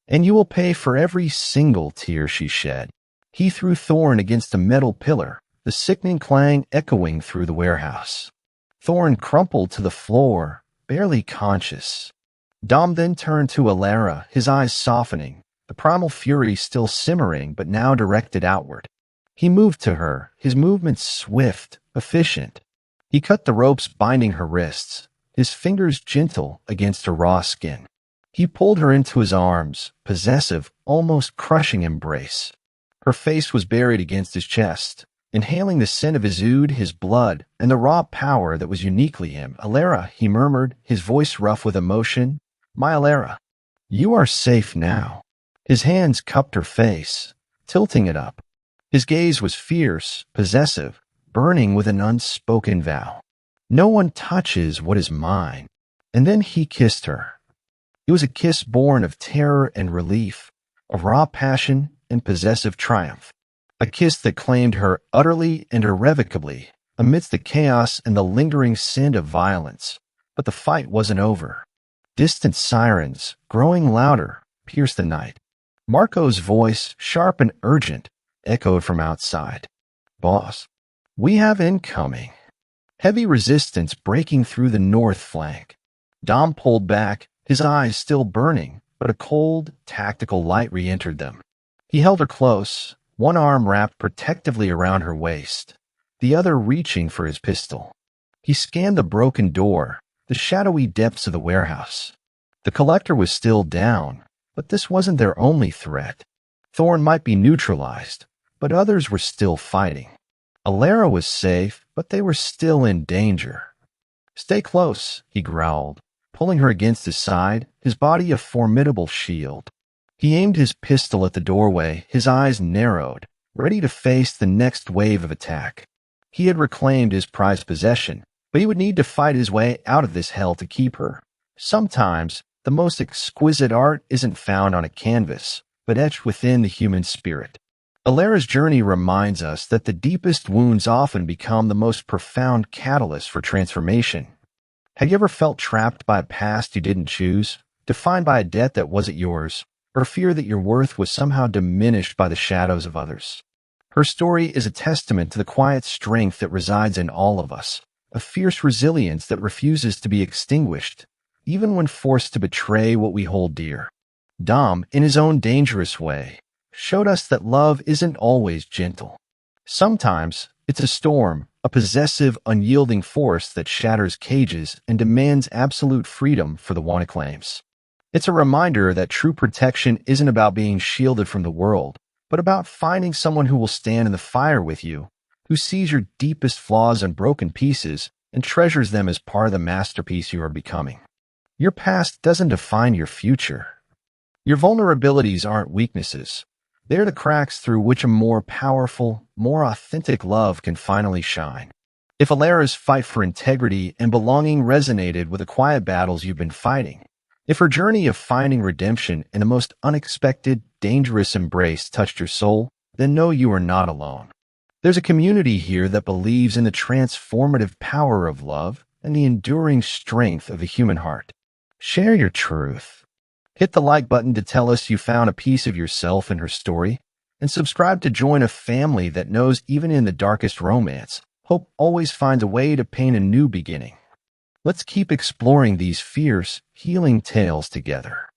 And you will pay for every single tear she shed." He threw Thorn against a metal pillar, the sickening clang echoing through the warehouse. Thorn crumpled to the floor, barely conscious. Dom then turned to Alara, his eyes softening, the primal fury still simmering but now directed outward. He moved to her, his movements swift, efficient. He cut the ropes binding her wrists, his fingers gentle against her raw skin. He pulled her into his arms, possessive, almost crushing embrace. Her face was buried against his chest, inhaling the scent of his ood, his blood, and the raw power that was uniquely him. "Alara," he murmured, his voice rough with emotion. "My Alara, you are safe now." His hands cupped her face, tilting it up. His gaze was fierce, possessive, burning with an unspoken vow. "No one touches what is mine." And then he kissed her. It was a kiss born of terror and relief, of raw passion and possessive triumph. A kiss that claimed her utterly and irrevocably amidst the chaos and the lingering scent of violence. But the fight wasn't over. Distant sirens, growing louder, pierced the night. Marco's voice, sharp and urgent, echoed from outside. "Boss, we have incoming." Heavy resistance breaking through the north flank. Dom pulled back, his eyes still burning, but a cold, tactical light re-entered them. He held her close, one arm wrapped protectively around her waist, the other reaching for his pistol. He scanned the broken door, the shadowy depths of the warehouse. The collector was still down, but this wasn't their only threat. Thorn might be neutralized, but others were still fighting. Alara was safe, but they were still in danger. "Stay close," he growled, pulling her against his side, his body a formidable shield. He aimed his pistol at the doorway, his eyes narrowed, ready to face the next wave of attack. He had reclaimed his prized possession, but he would need to fight his way out of this hell to keep her. Sometimes, the most exquisite art isn't found on a canvas, but etched within the human spirit. Alara's journey reminds us that the deepest wounds often become the most profound catalysts for transformation. Have you ever felt trapped by a past you didn't choose, defined by a debt that wasn't yours, or fear that your worth was somehow diminished by the shadows of others? Her story is a testament to the quiet strength that resides in all of us, a fierce resilience that refuses to be extinguished, even when forced to betray what we hold dear. Dom, in his own dangerous way, showed us that love isn't always gentle. Sometimes it's a storm, a possessive, unyielding force that shatters cages and demands absolute freedom for the one it claims. It's a reminder that true protection isn't about being shielded from the world, but about finding someone who will stand in the fire with you, who sees your deepest flaws and broken pieces and treasures them as part of the masterpiece you are becoming. Your past doesn't define your future. Your vulnerabilities aren't weaknesses. They're the cracks through which a more powerful, more authentic love can finally shine. If Alara's fight for integrity and belonging resonated with the quiet battles you've been fighting, if her journey of finding redemption in the most unexpected, dangerous embrace touched your soul, then know you are not alone. There's a community here that believes in the transformative power of love and the enduring strength of the human heart. Share your truth. Hit the like button to tell us you found a piece of yourself in her story, and subscribe to join a family that knows even in the darkest romance, hope always finds a way to paint a new beginning. Let's keep exploring these fierce, healing tales together.